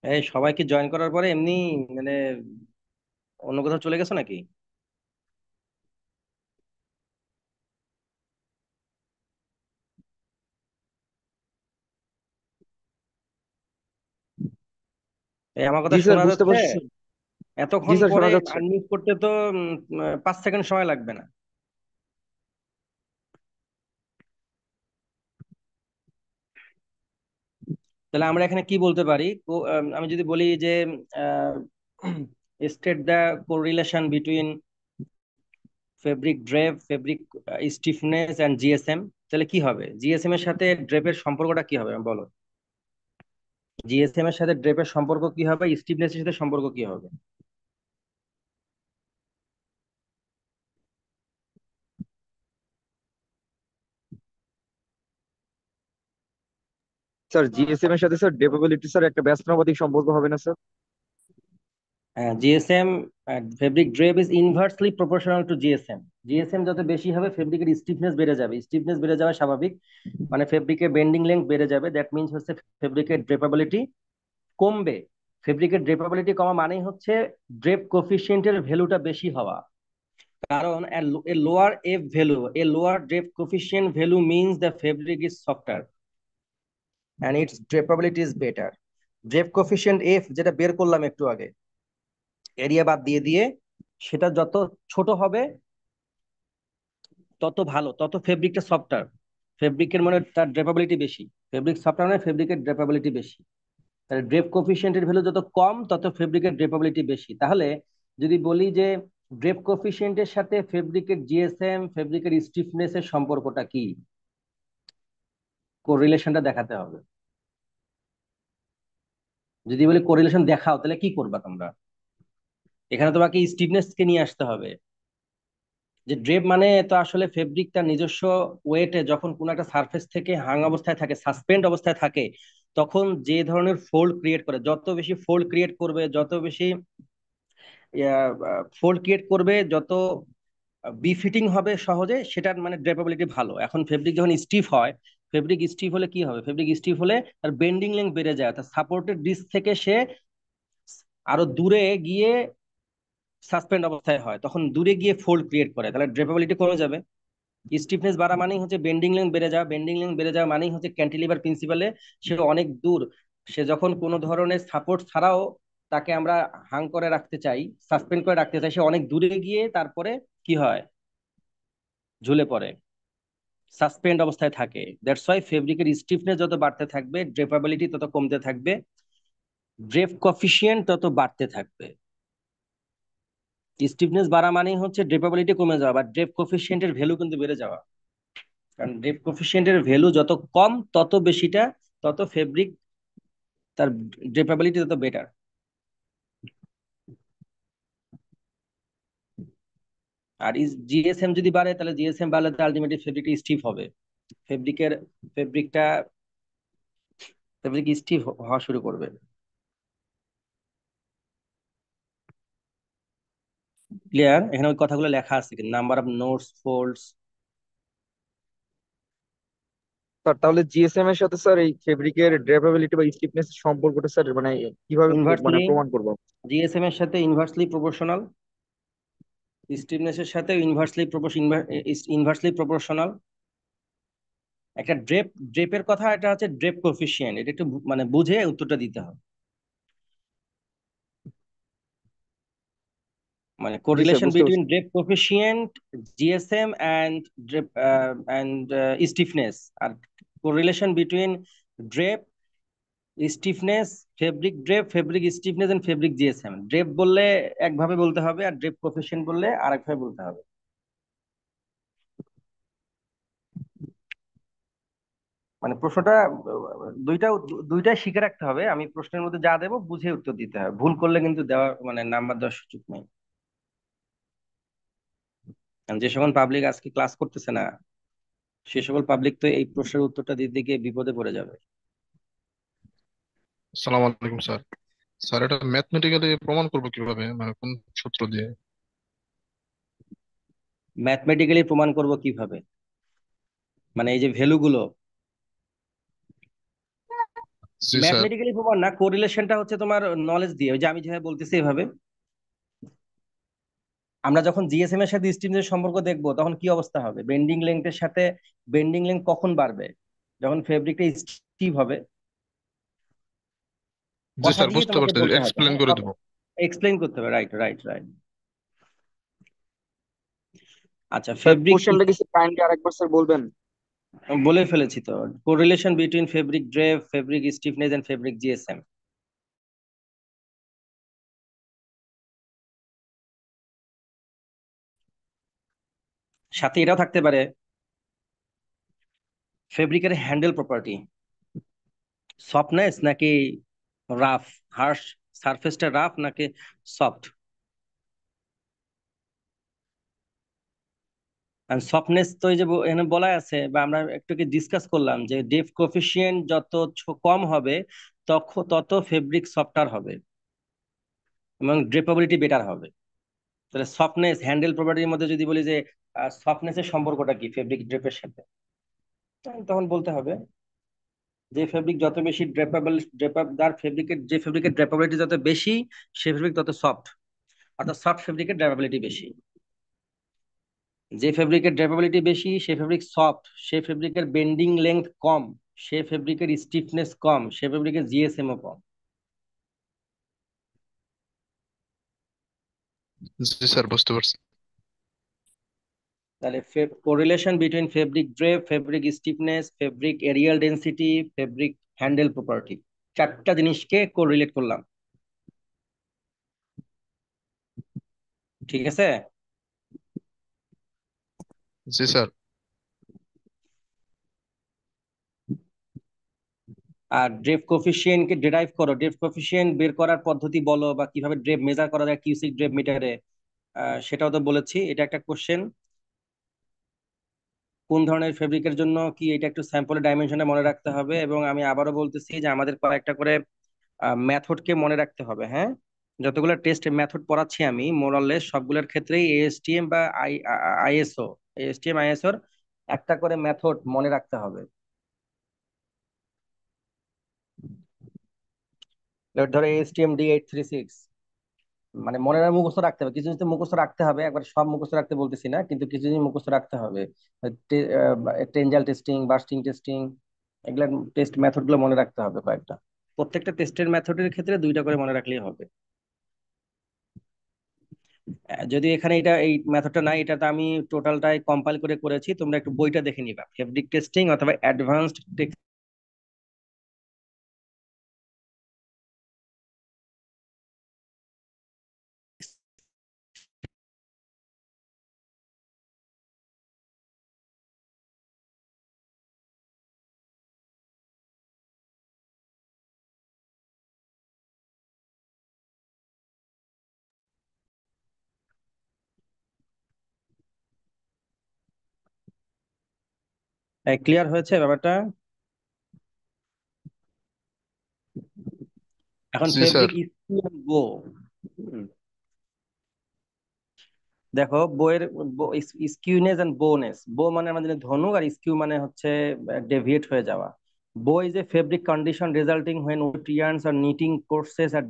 এই সবাইকে জয়েন করার পরে এমনি মানে অন্য কোথাও চলে গেছো নাকি? এই আমার কথা জি স্যার, শোনা বুঝতে যাচ্ছে? পারছি। জি এতক্ষণ স্যার, পরে শোনা যাচ্ছে। আনমিউট করতে তো 5 সেকেন্ড সময় লাগবে না। তাহলে আমরা এখানে কি বলতে পারি? আমি যদি বলি যে state the correlation between fabric drape, fabric stiffness and GSM, তাহলে কি হবে? জিএসএম এর সাথে ড্রেপের সম্পর্কটা কি হবে বলো? জিএসএম এর সাথে ড্রেপের সম্পর্ক কি হবে, স্টিফনেস এর সাথে সম্পর্ক কি হবে? স্যার জিএসএম এর সাথে স্যার ড্রেপেবিলিটি স্যার একটা ব্যস্তানুপাতিক সম্পর্ক হবে না sir? GSM fabric drape is inversely proportional to GSM. GSM যত বেশি হবে ফেব্রিকের স্টিফনেস বেড়ে যাবে, স্টিফনেস বেড়ে যাওয়া স্বাভাবিক, মানে ফেব্রিকের বেন্ডিং লেন্থ বেড়ে যাবে, দ্যাট মিনস হচ্ছে ফেব্রিকের ড্রেপাবিলিটি কমবে। ফেব্রিকের ড্রেপাবিলিটি কমা মানেই হচ্ছে ড্রেপ কোফিসিয়েন্টের ভ্যালুটা বেশি হওয়া। কারণ a lower F value, a lower drape coefficient value means the fabric is softer and its drapability is better. Drape coefficient F যেটা বের করলাম একটু আগে, এরিয়া বাদ দিয়ে দিয়ে, সেটা যত ছোট হবে তত ভালো, তত ফেব্রিকটা সফটার। ফেব্রিকের মানে তার ড্রেপাবিলিটি বেশি, ফেব্রিক সফটার মানে ফেব্রিকের ড্রেপাবিলিটি বেশি। তাহলে ড্রেপ কোফিসিয়েন্টের ভ্যালু যত কম তত ফেব্রিকের ড্রেপাবিলিটি বেশি। তাহলে যদি বলি যে ড্রেপ কোফিসিয়েন্টের সাথে ফেব্রিকের জিএসএম, ফেব্রিকের স্টিফনেস এর সম্পর্কটা কি, কোরিলেশনটা দেখাতে হবে। যদি বলি কোরিলেশন দেখাও, তাহলে কি করবা তোমরা? এখানে তোমাকে স্টিফনেস কে নিয়ে আসতে হবে। যে ড্রেপ মানে তো আসলে ফেব্রিক তার নিজস্ব ওয়েটে যখন কোনো একটা সারফেস থেকে হাং অবস্থায় থাকে, সাসপেন্ড অবস্থায় থাকে, তখন যে ধরনের ফোল্ড ক্রিয়েট করে, যত বেশি ফোল্ড ক্রিয়েট করবে, যত বেশি ফোল্ড ক্রিয়েট করবে, যত বিফিটিং হবে সহজে, সেটার মানে ড্রেপেবিলিটি ভালো। এখন ফেব্রিক যখন স্টিফ হয়, ফেব্রিক স্টিফ হলে কি হবে? ফেব্রিক স্টিফ হলে তার বেন্ডিং লেন্থ বেড়ে যায়, তার সাপোর্টেড ডিস্ক থেকে সে আরো দূরে গিয়ে সাসপেন্ড অবস্থায় হয়, তখন দূরে গিয়ে ফোল্ড ক্রিয়েট করে, তাহলে ড্রেপেবিলিটি কমে যাবে। স্টিফনেস বাড়া মানেই হচ্ছে বেন্ডিং লেন্থ বেড়ে যাওয়া, বেন্ডিং লেন্থ বেড়ে যাওয়া মানেই হচ্ছে ক্যান্টিলিভার প্রিন্সিপালে সে অনেক দূর, সে যখন কোনো ধরনের সাপোর্ট ছাড়াও তাকে আমরা হাং করে রাখতে চাই, সাসপেন্ড করে রাখতে চাই, সে অনেক দূরে গিয়ে তারপরে কি হয়? ঝুলে পড়ে, সাসপেন্ড অবস্থায় থাকে। দ্যাটস ওয়াই ফেব্রিকের স্টিফনেস যত বাড়তে থাকবে ড্রেপাবিলিটি তত কমতে থাকবে, ড্রেপ কফিসিয়েন্ট তত বাড়তে থাকবে। স্টিফনেস বাড়া মানেই হচ্ছে ড্রেপাবিলিটি কমে যাওয়া, বা ড্রেপ কফিসিয়েন্টের ভ্যালু কিন্তু বেড়ে যাওয়া। কারণ ডেপ কোফিসিয়েন্টের ভ্যালু যত কম তত বেশিটা, তত ফেব্রিক তার ড্রেপাবিলিটি তত বেটার। আর জিএসএম যদি বাড়ে, তাহলে জিএসএম বাড়লে তো আলটিমেটলি ফেব্রিকটা স্টিফ হবে, ফেব্রিকের ফেব্রিকটা ফেব্রিক স্টিফ হওয়া শুরু করবে। ক্লিয়ার? এখানে ওই কথাগুলো লেখা আছে, number of notes folds. Sir তাহলে জিএসএম এর সাথে স্যার এই ফেব্রিকের ড্রেপেবিলিটি বা স্টিফনেস সম্পর্কটা স্যার মানে কিভাবে মানে ইনভার্সলি, প্রমাণ করবো? জিএসএম এর সাথে ইনভার্সলি প্রপোর্শনাল, স্টিফনেসের সাথে ইনভার্সলি প্রপোর্শনাল। একটা ড্রেপের কথা, এটা হচ্ছে ড্রেপ কোফিসিয়েন্ট, এটা একটু মানে বুঝে উত্তরটা দিতে হবে। মানে জি স্যার, কোরিলেশন বুঝতে বিটুইন পারছি। Drape coefficient, GSM and drape and stiffness, আর correlation between drape stiffness, fabric drape, fabric stiffness and fabric GSM. Drape বললে একভাবে বলতে হবে, আর ড্রেপ কোফিসিয়েন্ট বললে আরেকভাবে বলতে হবে। মানে প্রশ্নটা দুইটা দুইটাই শিখে রাখতে হবে। আমি প্রশ্নের মধ্যে যা দেবো বুঝে উত্তর দিতে হবে, ভুল করলে কিন্তু দেওয়া মানে নাম্বার দেওয়ার সুযোগ নেই। কারণ যে সকল পাবলিক আজকে ক্লাস করতেছে না, সে সকল পাবলিক তো এই প্রশ্নের উত্তরটা দিতে গিয়ে বিপদে পড়ে যাবে। আসসালামু আলাইকুম স্যার। স্যার এটা ম্যাথমেটিক্যালি প্রমাণ করবো কিভাবে, মানে কোন সূত্র দিয়ে? ম্যাথমেটিক্যালি প্রমাণ করব কিভাবে? মানে এই যে ভ্যালুগুলো জি স্যার। ম্যাথমেটিক্যালি প্রমাণ না, কোরিলেশনটা হচ্ছে তোমার নলেজ দিয়ে, ওই যে আমি যেভাবে বলতেছি এভাবে। আমরা যখন জিএসএম এর সাথে স্টিমের সম্পর্ক দেখব, তখন কি অবস্থা হবে? বেন্ডিং লেংথের সাথে বেন্ডিং লেংথ কখন বাড়বে? যখন ফেব্রিকটা স্টিভ হবে। জি কথা স্যার, দিয়ে বুঝতে তোমাকে পারছি, বলতে হবে, এক্সপ্লেন হ্যাঁ, করে দিব। এক্সপ্লেইন করতে হবে। Right, right, right. আচ্ছা, স্যার ফেব্রিক কোশ্চেনটা কি স্যার কাইন্ডলি আরেকবার স্যার বলবেন? বলে ফেলেছি তো, correlation between fabric drape, fabric stiffness and fabric GSM. সাথে এটাও থাকতে পারে, ফেব্রিকের হ্যান্ডেল প্রপার্টি, সফটনেস নাকি রাফ, হার্শ, সারফেসটা রাফ নাকি সফট। আর সফটনেস তো এই যে এখানে বলা আছে বা আমরা একটু ডিসকাস করলাম যে ডেফ কোফিশিয়েন্ট যত কম হবে তত ফেব্রিক সফটার হবে এবং ড্রেপেবিলিটি বেটার হবে। তাহলে সফটনেস হ্যান্ডেল প্রপার্টির মধ্যে যদি বলি যে সফটনেসের সম্পর্কটা কি ফেব্রিক ড্রেপের সাথে, তখন বলতে হবে যে ফেব্রিক যত বেশি ড্রেপার ফেব্রিকের যে ফেব্রিকের ড্রেপাবিলিটি যত বেশি সে ফেব্রিক তত সফট, অর্থাৎ সফট ফেব্রিকের ড্রেপাবিলিটি বেশি। যে ফেব্রিকের ড্রেপাবিলিটি বেশি সে ফেব্রিক সফট, সে ফেব্রিকের বেন্ডিং লেন্থ কম, সে ফেব্রিকের স্টিফনেস কম, সে ফেব্রিকের জিএসএম ও কম। জি স্যার, বুঝতে পারছি। তাহলে correlation between fabric drape, fabric stiffness, fabric areal density, fabric handle property, চারটা জিনিসকে কোরিলেট করলাম। ঠিক আছে। জি স্যার। আর ড্রেপ কোফিশিয়েন্ট কে ডিরাইভ করো, ড্রেপ কোফিশিয়েন্ট বের করার পদ্ধতি বলো বা কিভাবে ড্রেপ মেজার করা যায় কিউসিক ড্রেপ মিটারে, সেটাও তো বলেছি। এটা একটা কোশ্চেন, কোন ধরনের ফেব্রিকের জন্য কি, এটা একটু স্যাম্পলের ডাইমেনশনটা মনে রাখতে হবে। এবং আমি আবারও বলতেছি যে আমাদের কয়েকটা করে মেথডকে মনে রাখতে হবে। হ্যাঁ, যতগুলো টেস্ট মেথড পড়াচ্ছি আমি মোরাললেস সবগুলোর ক্ষেত্রেই এএসটিএম বা আইএসও, এএসটিএম আইএসওর একটা করে মেথড মনে রাখতে হবে। ধরো এএসটিএম ডি 836, মানে মনে মুখস্থ রাখতে হবে। কিছু কিছু মুখস্থ রাখতে হবে, একবার সব মুখস্থ রাখতে বলতেছি না, কিন্তু কিছু জিনিস মুখস্থ রাখতে হবে। টেনজাল টেস্টিং, বার্স্টিং টেস্টিং, এগুলা টেস্ট মেথড গুলো মনে রাখতে হবে কয়েকটা। প্রত্যেকটা টেস্টের মেথডের ক্ষেত্রে দুইটা করে মনে রাখলেই হবে। যদি এখানে এই মেথডটা নাই, এটা তো আমি টোটালটাই কম্পাইল করে করেছি, তোমরা একটু বইটা দেখে নিবা, ফেব্রিক টেস্টিং অথবা অ্যাডভান্সড। ক্লিয়ার হয়েছে ব্যাপারটা? এখন জি স্যার। ফেব্রিক গো। দেখো বইয়ের স্কিউনেস এন্ড বোনেস, বো মানে আমাদের ধনুক, আর স্কিউ মানে হচ্ছে ডেভিয়েট হয়ে যাওয়া। Bow is a fabric condition resulting when yarns or knitting courses are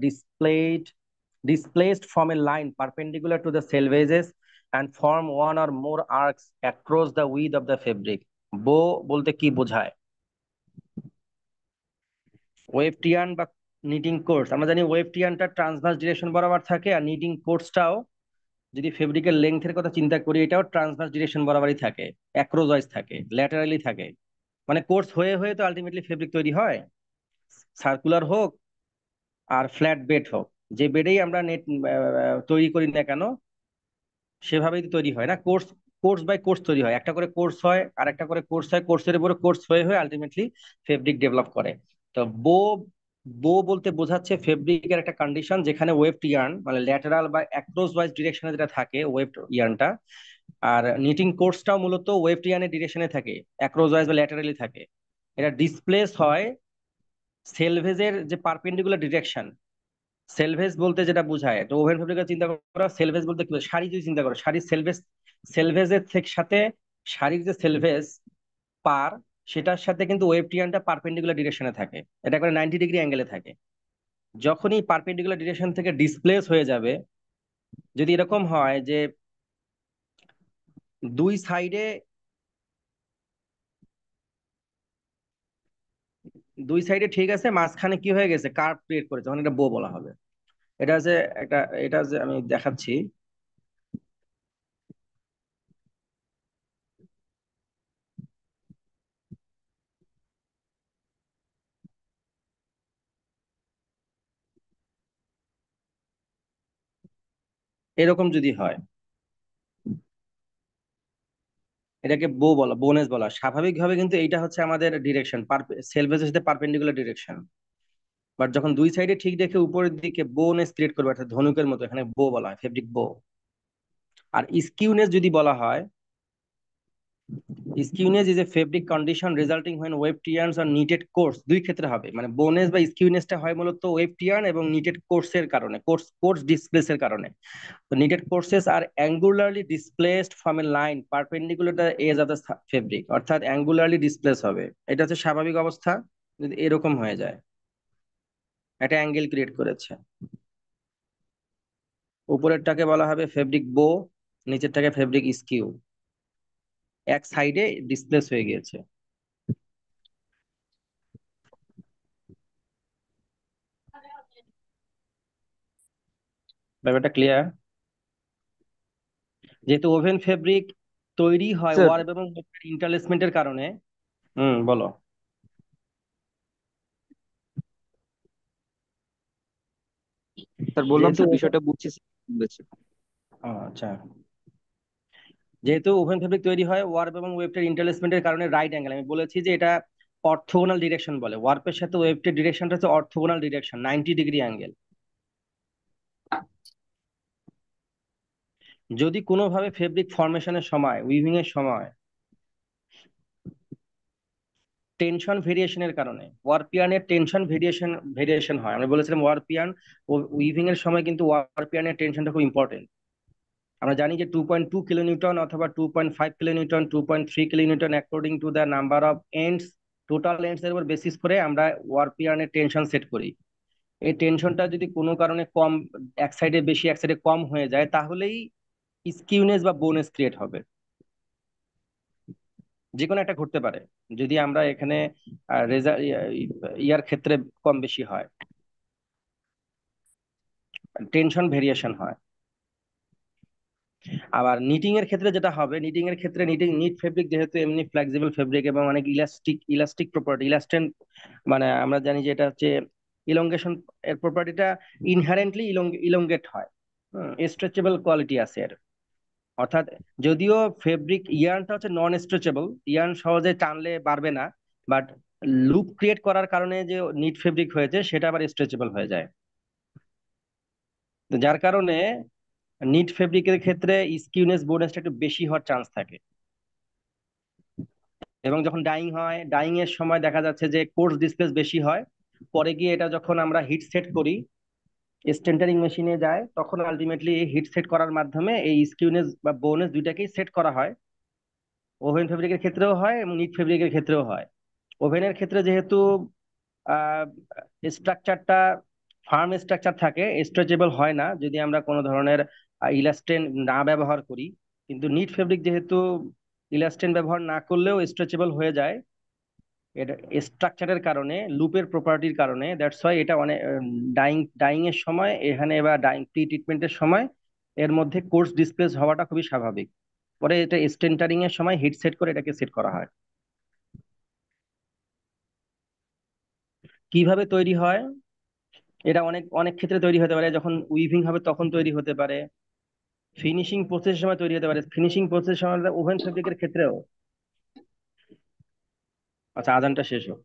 displaced from a line perpendicular to the selvages and form one or more arcs across the width of the fabric. বো বলতে কি বোঝায়? ওয়েভ টিয়ান বা নিটিং কোর্স, আমরা জানি ওয়েভ টিয়ানটা ট্রান্সভার্স ডিরেকশন বরাবর থাকে, আর নিটিং কোর্সটাও যদি ফেব্রিকের লেন্থের কথা চিন্তা করি এটাও ট্রান্সভার্স ডিরেকশন বরাবরই থাকে, অ্যাক্রোস ওয়াইজ থাকে, ল্যাটারালি থাকে। মানে কোর্স হয়ে হয়ে তো আলটিমেটলি ফেব্রিক তৈরি হয়, সার্কুলার হোক আর ফ্ল্যাট বেড হোক, যে বেডেই আমরা নেট তৈরি করি না কেন সেভাবেই তো তৈরি হয় না। কোর্স কোর্স বাই কোর্স তৈরি হয়, একটা করে কোর্স হয় আর একটা করে কোর্স হয়, কোর্সের উপরে কোর্স হয়ে হয়ে আলটিমেটলি ফেব্রিক ডেভেলপ করে। তো বো বো বলতে বোঝাচ্ছে ফেব্রিকের একটা কন্ডিশন যেখানে ওয়েভ ইয়ার্ন মানে ল্যাটারাল বা অ্যাক্রোস ওয়াইজ ডিরেকশনে যেটা থাকে ওয়েভ ইয়ার্নটা, আর নিটিং কোর্সটাও মূলত ওয়েভ ইয়ার্নের ডিরেকশনে থাকে, অ্যাক্রোস ওয়াইজ বা ল্যাটারালি থাকে। এটা ডিসপ্লেস হয় সেলভেজের যে পারপেন্ডিকুলার ডিরেকশন। সেলভেজ বলতে যেটা বোঝায়, তো ওভেন ফেব্রিকের চিন্তা করো, সেলভেজ বলতে কি বোঝায়? শাড়ি যদি চিন্তা করো, শাড়ির সেলভেজের থেকে সাথে শাড়ির যে সেলভেজ পার, সেটার সাথে কিন্তু ওয়েভ টিয়ানটা পারপেন্ডিকুলার ডিরেকশনে থাকে, এটা করে 90 ডিগ্রি অ্যাঙ্গেলে থাকে। যখনই পারপেন্ডিকুলার ডিরেকশন থেকে ডিসপ্লেস হয়ে যাবে, যদি এরকম হয় যে দুই সাইডে দুই সাইডে ঠিক আছে, মাঝখানে কি হয়ে গেছে, কার্ভ ক্রিয়েট করেছে, তখন এটা বো বলা হবে। এটা যে একটা, এটা যে আমি দেখাচ্ছি, এরকম যদি হয় এটাকে বো বলা, বোনেস বলা স্বাভাবিকভাবে, কিন্তু এইটা হচ্ছে আমাদের ডিরেকশন, সেলভেজের সাথে পারপেন্ডিকুলার ডিরেকশন। বাট যখন দুই সাইডে ঠিক রেখে উপরের দিকে বোনেস ক্রিয়েট করবে, অর্থাৎ ধনুকের মতো, এখানে বো বলা হয়, ফেব্রিক বো। আর স্কিউনেস যদি বলা হয়, skewness is a fabric condition resulting when weft yarns are knitted courses, দুই ক্ষেত্রে হবে, মানে বোনেস বা স্কিউনেসটা হয় মূলত ওয়েব টিয়ার্ন এবং নিটেড কোর্সের কারণে, কোর্স কোর্স ডিসপ্লেসের কারণে। তো knitted courses are angularly displaced from a line perpendicular the edge of the fabric, অর্থাৎ অ্যাঙ্গুলারলি ডিসপ্লেস হবে, এটা হচ্ছে স্বাভাবিক অবস্থা। যদি এরকম হয়ে যায়, একটা অ্যাঙ্গেল ক্রিয়েট করেছে, উপরেরটাকে বলা হবে ফেব্রিক বো, নিচেরটাকে ফেব্রিক স্কিউ, এক সাইডে ডিসপ্লেস হয়ে গিয়েছে। ব্যাপারটা ক্লিয়ার? যেহেতু ওভেন ফেব্রিক তৈরি হয় স্যার ওয়ার্প এবং ইন্টারলেসমেন্টের কারণে। বলো। স্যার বললাম যেহেতু স্যার বিষয়টা বুঝছি বুঝেছি। আচ্ছা, যেহেতু ওভেন ফেব্রিক তৈরি হয় ওয়ার্প এবং ওয়েবটের ইন্টারলেসমেন্টের কারণে রাইট অ্যাঙ্গেল, আমি বলেছি যে এটা অর্থোগোনাল ডিরেকশন বলে, ওয়ার্পের সাথে ওয়েবটের ডিরেকশনটা হচ্ছে অর্থোগোনাল ডিরেকশন, 90 ডিগ্রি অ্যাঙ্গেল। যদি কোনোভাবে ফেব্রিক ফরমেশনের সময়, উইভিং এর সময় টেনশন ভেরিয়েশনের কারণে, ওয়ারপিয়ানের টেনশন ভেরিয়েশন হয়, আমরা বলেছিলাম ওয়ারপিয়ান ও উইভিং এর সময় কিন্তু ওয়ারপিয়ানের টেনশনটা খুব ইম্পর্টেন্ট। আমরা জানি যে 2.2 কিলোনিউটন অথবা 2.5 kilonewton, 2.3 kilonewton according to the number of ends, total ends এর উপর বেসিস করে আমরা ওয়ারপিয়ানের টেনশন সেট করি। এই টেনশনটা যদি কোনো কারণে কম, এক সাইডে বেশি এক সাইডে কম হয়ে যায়, তাহলেই স্কিউনেস বা বোনেস ক্রিয়েট হবে। যে কোনো একটা ঘটতে পারে যদি আমরা এখানে ইয়ার ক্ষেত্রে কম বেশি হয়, টেনশন ভেরিয়েশন হয়। আবার নিটিং এর ক্ষেত্রে যেটা হবে, নিটিং এর ক্ষেত্রে নিট ফেব্রিক যেহেতু এমনি ফ্লেক্সিবল ফেব্রিক এবং অনেক ইলাস্টিক প্রপার্টি, ইলাস্টেন্ট, মানে আমরা জানি যে এটা হচ্ছে ইলংগেশন এর প্রপার্টিটা ইনহারেন্টলি ইলংগেট হয়, স্ট্রেচেবল কোয়ালিটি আছে এর। অর্থাৎ যদিও ফেব্রিক ইয়ার্নটা হচ্ছে নন স্ট্রেচেবল, ইয়ার্ন সহজে টানলে বাড়বে না, বাট লুপ ক্রিয়েট করার কারণে যে নিট ফেব্রিক হয়েছে সেটা আবার স্ট্রেচেবল হয়ে যায়। তো যার কারণে নিট ফেব্রিকের ক্ষেত্রে স্কিউনেস বোনেসটা একটু বেশি হওয়ার চান্স থাকে। এবং যখন ডাইং হয়, ডাইং এর সময় দেখা যাচ্ছে যে কোর্স ডিসপ্লেস বেশি হয়, পরে গিয়ে এটা যখন আমরা হিট সেট করি, স্টেন্টারিং মেশিনে যায়, তখন আলটিমেটলি হিট সেট করার মাধ্যমে এই স্কিউনেস বা বোনেস দুইটাকেই সেট করা হয়। ওভেন ফেব্রিকের ক্ষেত্রেও হয় এবং নিট ফেব্রিকের ক্ষেত্রেও হয়। ওভেনের ক্ষেত্রে যেহেতু স্ট্রাকচারটা ফার্ম স্ট্রাকচার থাকে, স্ট্রেচেবল হয় না যদি আমরা কোনো ধরনের ইলাস্টেন না ব্যবহার করি, কিন্তু নিট ফেব্রিক যেহেতু ইলাস্টেন ব্যবহার না করলেও স্ট্রেচেবল হয়ে যায়, এটা স্ট্রাকচারের কারণে, লুপের প্রপার্টির কারণে, দ্যাটস ওয়াই এটা অনেক ডাইং এর সময় এখানে বা ডাইং প্রি ট্রিটমেন্টের সময় এর মধ্যে কোর্স ডিসপ্লেস হওয়াটা খুবই স্বাভাবিক। পরে এটা স্টেন্টারিং এর সময় হিট সেট করে এটাকে সেট করা হয়। কিভাবে তৈরি হয়? এটা অনেক অনেক ক্ষেত্রে তৈরি হতে পারে, যখন উইভিং হবে তখন তৈরি হতে পারে, ফিনিশিং প্রসেসের সময় তৈরি হতে পারে, ফিনিশিং প্রসেসের সময় ওভেন ফেব্রিকের ক্ষেত্রেও। আচ্ছা, আজানটা শেষ হোক।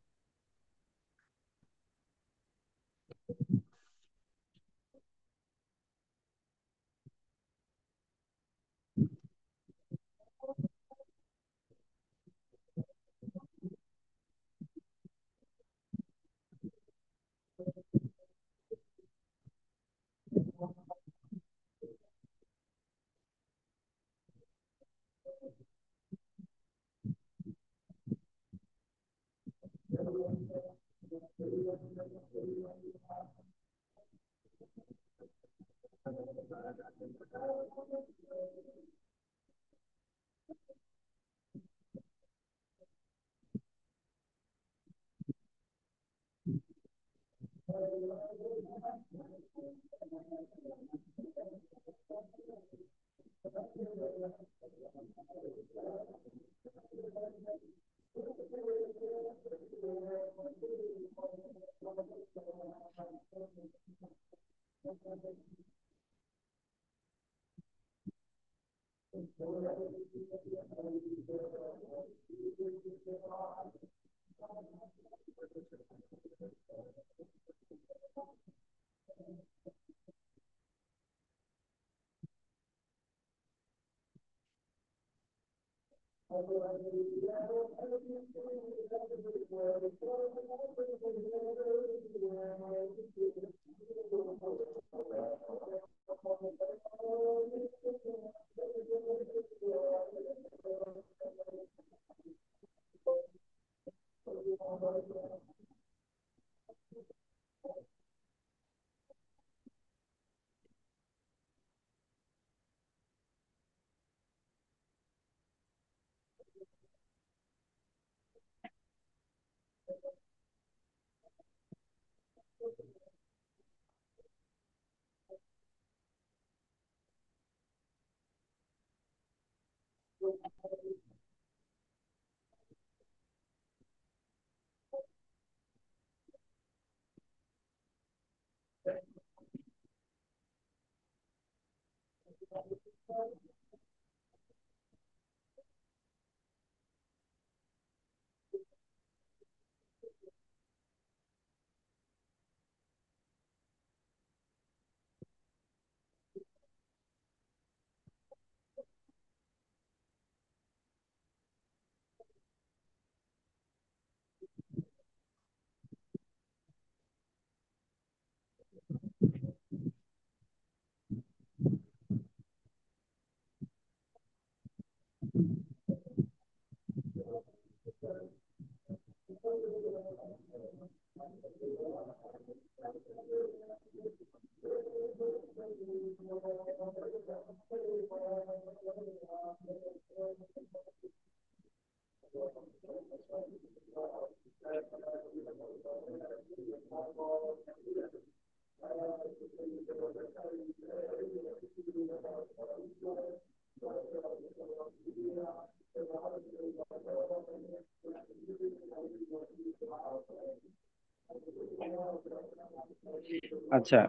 আচ্ছা,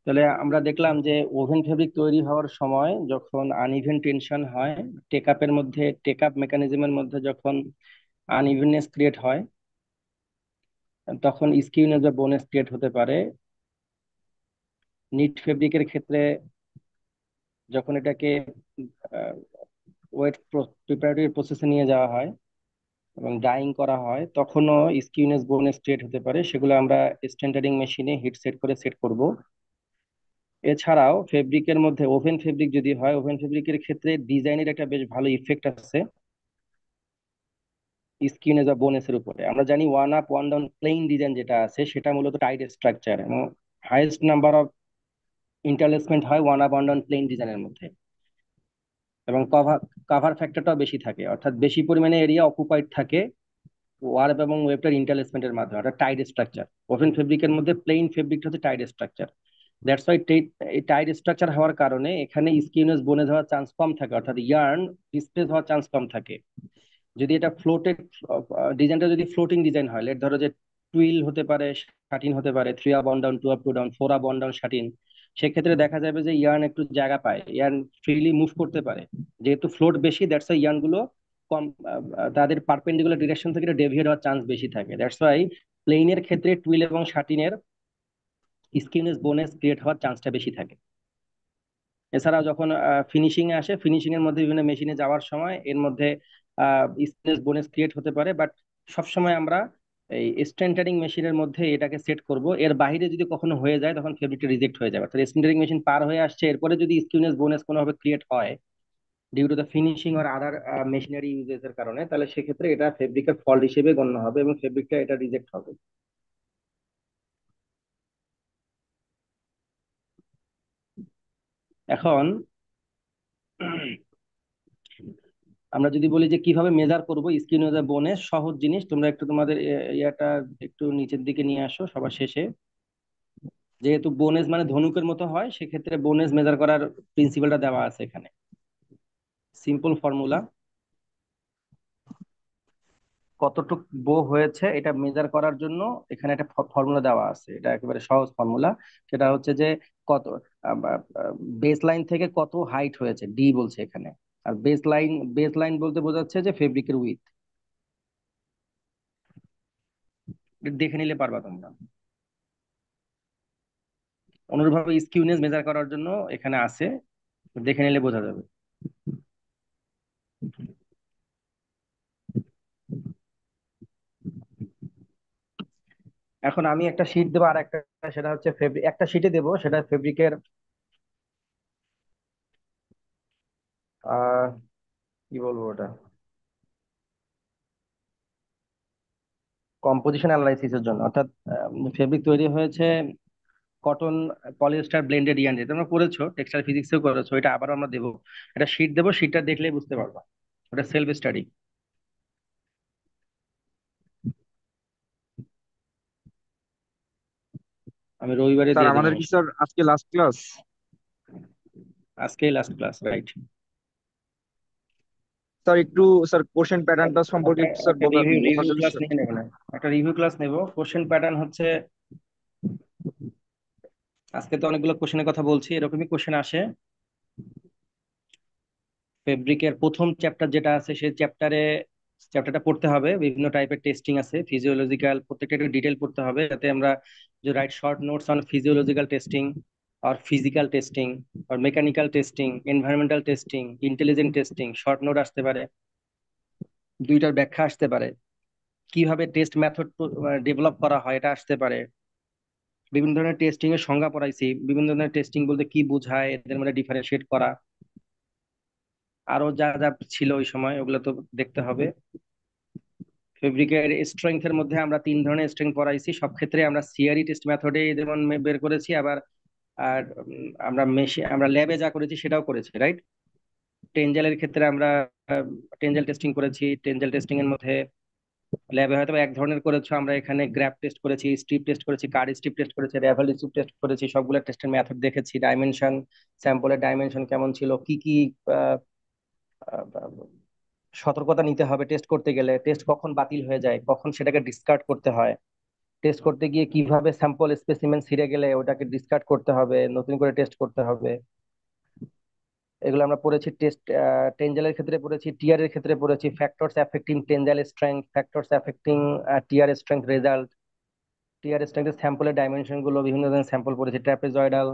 তাহলে আমরা দেখলাম যে ওভেন ফেব্রিক তৈরি হওয়ার সময় যখন আনইভেন টেনশন হয়, টেক আপ মেকানিজমের মধ্যে যখন আনইভেননেস ক্রিয়েট হয়, তখন স্কিউনেস বা বোনেস ক্রিয়েট হতে পারে। নিট ফেব্রিকের ক্ষেত্রে যখন এটাকে ওয়েট প্রিপারেটরি প্রসেসে নিয়ে যাওয়া হয় এবং ডাইং করা হয়, তখনও স্কিউনেস বোনেস ক্রিয়েট হতে পারে। সেগুলো আমরা স্ট্যান্ডার্ডিং মেশিনে হিট সেট করে সেট করব। এছাড়াও ফেব্রিকের মধ্যে ওভেন ফেব্রিক যদি হয়, ওভেন ফেব্রিকের ক্ষেত্রে ডিজাইনের একটা বেশ ভালো ইফেক্ট আছে স্কিউনেস বা বোনেসের উপরে। আমরা জানি one up one down plain design যেটা আছে সেটা মূলত টাইট স্ট্রাকচার, এবং হাইয়েস্ট নাম্বার অফ ইন্টারলেসমেন্ট হয় one up one down plain ডিজাইনের মধ্যে, এবং কভার কাভার ফ্যাক্টরটাও বেশি থাকে, অর্থাৎ বেশি পরিমাণে এরিয়া অকুপাইড থাকে ওয়ার্প এবং ওয়েবটার ইন্টারলেসমেন্টের মাধ্যমে, অর্থাৎ টাইট স্ট্রাকচার। ওভেন ফেব্রিকের মধ্যে প্লেন ফেব্রিকটা হচ্ছে টাইট স্ট্রাকচার। দ্যাটস ওয়াই এই টাইট স্ট্রাকচার হওয়ার কারণে এখানে স্কিউনেস বোনেস হওয়ার চান্স কম থাকে, অর্থাৎ ইয়ার্ন ডিসপ্লেস হওয়ার চান্স কম থাকে। যদি এটা ফ্লোটেড ডিজাইনটা যদি ফ্লোটিং ডিজাইন হয়, লেট ধরো যে টুইল হতে পারে, শাটিন হতে পারে, three up one down, two up two down, four up one down satin, সেক্ষেত্রে দেখা যাবে যে ইয়ার্ন একটু জায়গা পায়, ইয়ার্ন ফ্রিলি মুভ করতে পারে। যেহেতু ফ্লোট বেশি, দ্যাটস ওয়াই ইয়ার্ন গুলো কম তাদের পারপেন্ডিকুলার ডিরেকশন থেকে ডেভিয়েট হওয়ার চান্স বেশি থাকে। দ্যাটস ওয়াই প্লেনের ক্ষেত্রে টুইল এবং শাটিনের স্কিউনেস বোনেস ক্রিয়েট হওয়ার চান্সটা বেশি থাকে। এছাড়াও যখন ফিনিশিং এ আসে, ফিনিশিং এর মধ্যে বিভিন্ন মেশিনে যাওয়ার সময় এর মধ্যে স্পেস বোনেস ক্রিয়েট হতে পারে, বাট সবসময় আমরা এই স্ট্যান্ডারিং মেশিনের মধ্যে এটাকে সেট করব। এর বাইরে যদি কখনো হয়ে যায় তখন ফেব্রিকটা রিজেক্ট হয়ে যাবে। তো স্ট্যান্ডারিং মেশিন পার হয়ে আসছে, এরপরে যদি স্কিউনেস বোনেস কোনোভাবে ক্রিয়েট হয় ডিউ টু দ্য ফিনিশিং আর আদার মেশিনারি ইউজেস এর কারণে, তাহলে সেক্ষেত্রে এটা ফেব্রিকের ফল্ট হিসেবে গণ্য হবে এবং ফেব্রিকটা এটা রিজেক্ট হবে। এখন আমরা যদি বলি যে কিভাবে মেজার করব স্কিন ওজা বোনের, সহজ জিনিস। তোমরা একটু তোমাদের ইয়াটা একটু নিচের দিকে নিয়ে আসো সবার শেষে। যেহেতু বোনেজ মানে ধনুকের মতো হয়, সেক্ষেত্রে বোনেজ মেজার করার প্রিন্সিপালটা দেওয়া আছে এখানে। সিম্পল ফর্মুলা, কতটুক বো হয়েছে এটা মেজার করার জন্য এখানে একটা ফর্মুলা দেওয়া আছে। এটা একেবারে সহজ ফর্মুলা। সেটা হচ্ছে যে কত বেস লাইন থেকে কত হাইট হয়েছে, ডি বলছে এখানে। আর বেস লাইন বলতে বোঝাচ্ছে যে ফেব্রিকের উইথ। দেখে নিলে পারবা তোমরা। অনুরূপভাবে স্কিউনেস মেজার করার জন্য এখানে আছে, দেখে নিলে বোঝা যাবে। এখন আমি একটা শীট দেবো, আর একটা, সেটা হচ্ছে ফেব্রিক, একটা শীটে দেবো সেটা ফেব্রিকের আহ কি বলবো ওটা, কম্পোজিশন অ্যানালাইসিসের জন্য, অর্থাৎ ফেব্রিক তৈরি হয়েছে কটন পলিয়েস্টার ব্লেন্ডেড ইয়ান, যেটা তোমরা করেছো টেক্সটাইল ফিজিক্সেও করেছো, এটা আবারও আমরা দেবো। এটা শীট দেবো, শীটটা দেখলেই বুঝতে পারবা, ওটা সেলফ স্টাডি। আমি রবিবারে স্যার দিয়ে দেবো আমাদের কি স্যার আজকে লাস্ট ক্লাস? আজকেই লাস্ট ক্লাস, রাইট? স্যার একটু স্যার কোশ্চেন প্যাটার্নটা সম্পর্কে একটা একটু স্যার একটা রিভিউ বলা রিভিউ যাবে ক্লাস স্যার? নিয়ে নেবো না, একটা রিভিউ ক্লাস নেবো। কোশ্চেন প্যাটার্ন হচ্ছে, আজকে তো অনেকগুলো কোশ্চেনের কথা বলছি, এরকমই কোশ্চেন আসে। ফেব্রিকের প্রথম চ্যাপ্টার যেটা আছে, সেই চ্যাপ্টারটা পড়তে হবে, বিভিন্ন টাইপের টেস্টিং আছে ফিজিওলজিক্যাল, প্রত্যেকটা একটু ডিটেল পড়তে হবে, যাতে আমরা যে write short notes on physiological testing আর ফিজিক্যাল টেস্টিং আর mechanical testing, environmental testing, intelligent testing, short note আসতে পারে, দুইটার ব্যাখ্যা আসতে পারে, কিভাবে টেস্ট মেথড ডেভেলপ করা হয় এটা আসতে পারে, বিভিন্ন ধরনের টেস্টিং এর সংজ্ঞা পড়াইছি, বিভিন্ন ধরনের টেস্টিং বলতে কি বোঝায়, এদের মধ্যে ডিফারেন্সিয়েট করা, আরো যা যা ছিল ওই সময় ওগুলো তো দেখতে হবে। ফেব্রিকের স্ট্রেংথের মধ্যে আমরা তিন ধরনের স্ট্রেংথ পড়াইছি, সব ক্ষেত্রে আমরা সিআরই টেস্ট মেথডে যেমন বের করেছি, আবার আর আমরা ল্যাবে যা করেছি সেটাও করেছি, রাইট? টেনজেলের ক্ষেত্রে আমরা টেনজেল টেস্টিং করেছি, টেনজেল টেস্টিং এর মধ্যে ল্যাবে হয়তো এক ধরনের করেছো, আমরা এখানে গ্র্যাপ টেস্ট করেছি, স্ট্রিপ টেস্ট করেছি, কার্ড স্ট্রিপ টেস্ট করেছি, র্যাভেল স্ট্রিপ টেস্ট করেছি, সবগুলো টেস্টের মেথড দেখেছি, ডাইমেনশন, স্যাম্পলের ডাইমেনশন কেমন ছিল, কি কি আহ, আহ, সতর্কতা নিতে হবে টেস্ট করতে গেলে, টেস্ট কখন বাতিল হয়ে যায়, কখন সেটাকে ডিসকার্ড করতে হয়, টেস্ট করতে গিয়ে কিভাবে স্যাম্পল স্পেসিমেন ছিঁড়ে গেলে ওটাকে ডিসকার্ড করতে হবে, নতুন করে টেস্ট করতে হবে, এগুলো আমরা পড়েছি। টেস্ট টেনজেলের ক্ষেত্রে পড়েছি, টিআর এর ক্ষেত্রে পড়েছি, factors affecting tensile strength, factors affecting tear strength result, tear স্ট্রেংথের স্যাম্পলের ডাইমেনশন গুলো, বিভিন্ন ধরনের স্যাম্পল পড়েছি, trapezoidal,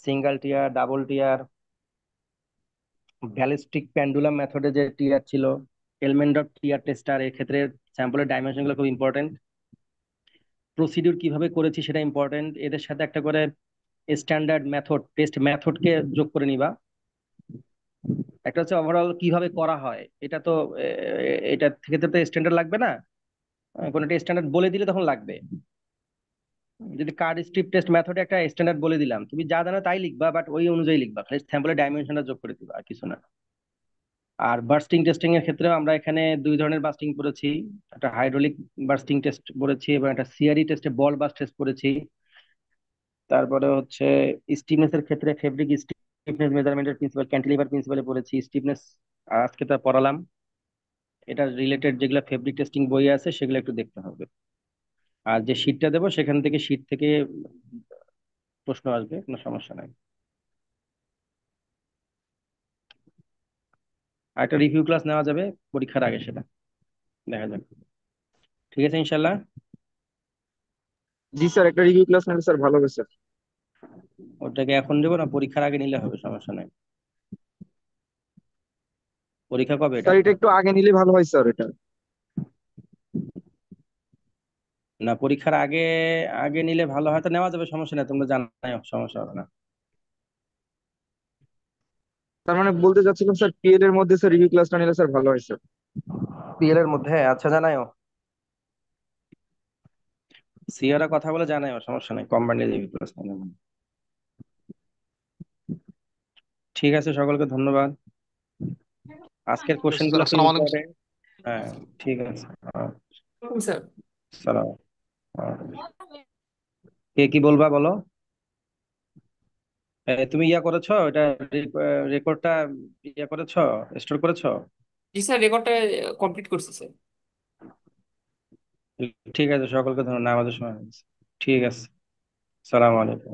single tear, double tear, ballistic pendulum মেথডে যে টিআর ছিল, এলমেন্ডভ টিআর টেস্টার, এর ক্ষেত্রে স্যাম্পলের ডাইমেনশন গুলো খুব ইম্পর্টেন্ট, প্রসিডিউর কিভাবে করেছি সেটা ইম্পর্টেন্ট, এদের সাথে একটা করে স্ট্যান্ডার্ড মেথড, টেস্ট মেথডকে যোগ করে নিবা। একটা হচ্ছে ওভারঅল কিভাবে করা হয়, এটা তো এটা থেকে তো স্ট্যান্ডার্ড লাগবে না, কোনো একটা স্ট্যান্ডার্ড বলে দিলে তখন লাগবে। যদি কার্ড স্ট্রিপ টেস্ট মেথডে একটা স্ট্যান্ডার্ড বলে দিলাম, তুমি যা জানো তাই লিখবা, বাট ওই অনুযায়ী লিখবা, খালি স্যাম্পলের ডাইমেনশনটা যোগ করে দিবা, আর কিছু না। আর বার্স্টিং টেস্টিং এর ক্ষেত্রেও আমরা এখানে দুই ধরনের বার্স্টিং করেছি, একটা হাইড্রোলিক বার্স্টিং টেস্ট করেছি এবং একটা সিআরই টেস্টে বল বাস্ট টেস্ট করেছি। তারপরে হচ্ছে স্টিফনেস এর ক্ষেত্রে ফেব্রিক স্টিফনেস মেজারমেন্টের প্রিন্সিপাল, ক্যান্টিলিভার প্রিন্সিপালে পড়েছি স্টিফনেস, আজকে তা পড়ালাম। এটা রিলেটেড যেগুলো ফেব্রিক টেস্টিং বই আছে সেগুলো একটু দেখতে হবে। আর যে শীটটা দেবো সেখান থেকে, শীট থেকে প্রশ্ন আসবে, কোনো সমস্যা নাই। আর একটা রিভিউ ক্লাস নেওয়া যাবে পরীক্ষার আগে, সেটা দেখা যাক। ঠিক আছে ইনশাল্লাহ। জি স্যার, একটা রিভিউ ক্লাস নিলে স্যার ভালো হবে স্যার। ওটাকে এখন দেবো না, পরীক্ষার আগে নিলে হবে, সমস্যা নাই। পরীক্ষা কবে এটা? স্যার এটা একটু আগে নিলে ভালো হয় স্যার এটা। না, পরীক্ষার আগে আগে নিলে ভালো হয়, তো নেওয়া যাবে, সমস্যা নাই, তোমরা জানাই, সমস্যা হবে না। তার মানে বলতে চাচ্ছিলাম স্যার পিএল এর মধ্যে স্যার রিভিউ ক্লাসটা নিলে স্যার ভালো হয় স্যার। পিএল এর মধ্যে, আচ্ছা জানাইও, সিআরা কথা বলে জানাইও, সমস্যা নাই, কম্বাইন্ড রিভিউ ক্লাস নেবো। ঠিক আছে, সকলকে ধন্যবাদ। আজকের ঠিক আছে কোশ্চেন স্যার, গুলো খুব আসসালামু আলাইকুম। ইম্পর্টেন্ট। হ্যাঁ, ঠিক আছে। স্যার সালাম। কে কি বলবা বলো? তুমি ইয়া করেছো এটা, রেকর্ডটা ইয়া করেছো, স্টোর করেছো? জি স্যার, রেকর্ডটা কমপ্লিট করছি স্যার। ঠিক আছে, সকলকে ধন্যবাদ, আমাদের সময় হয়েছে। ঠিক আছে, সালাম আলাইকুম।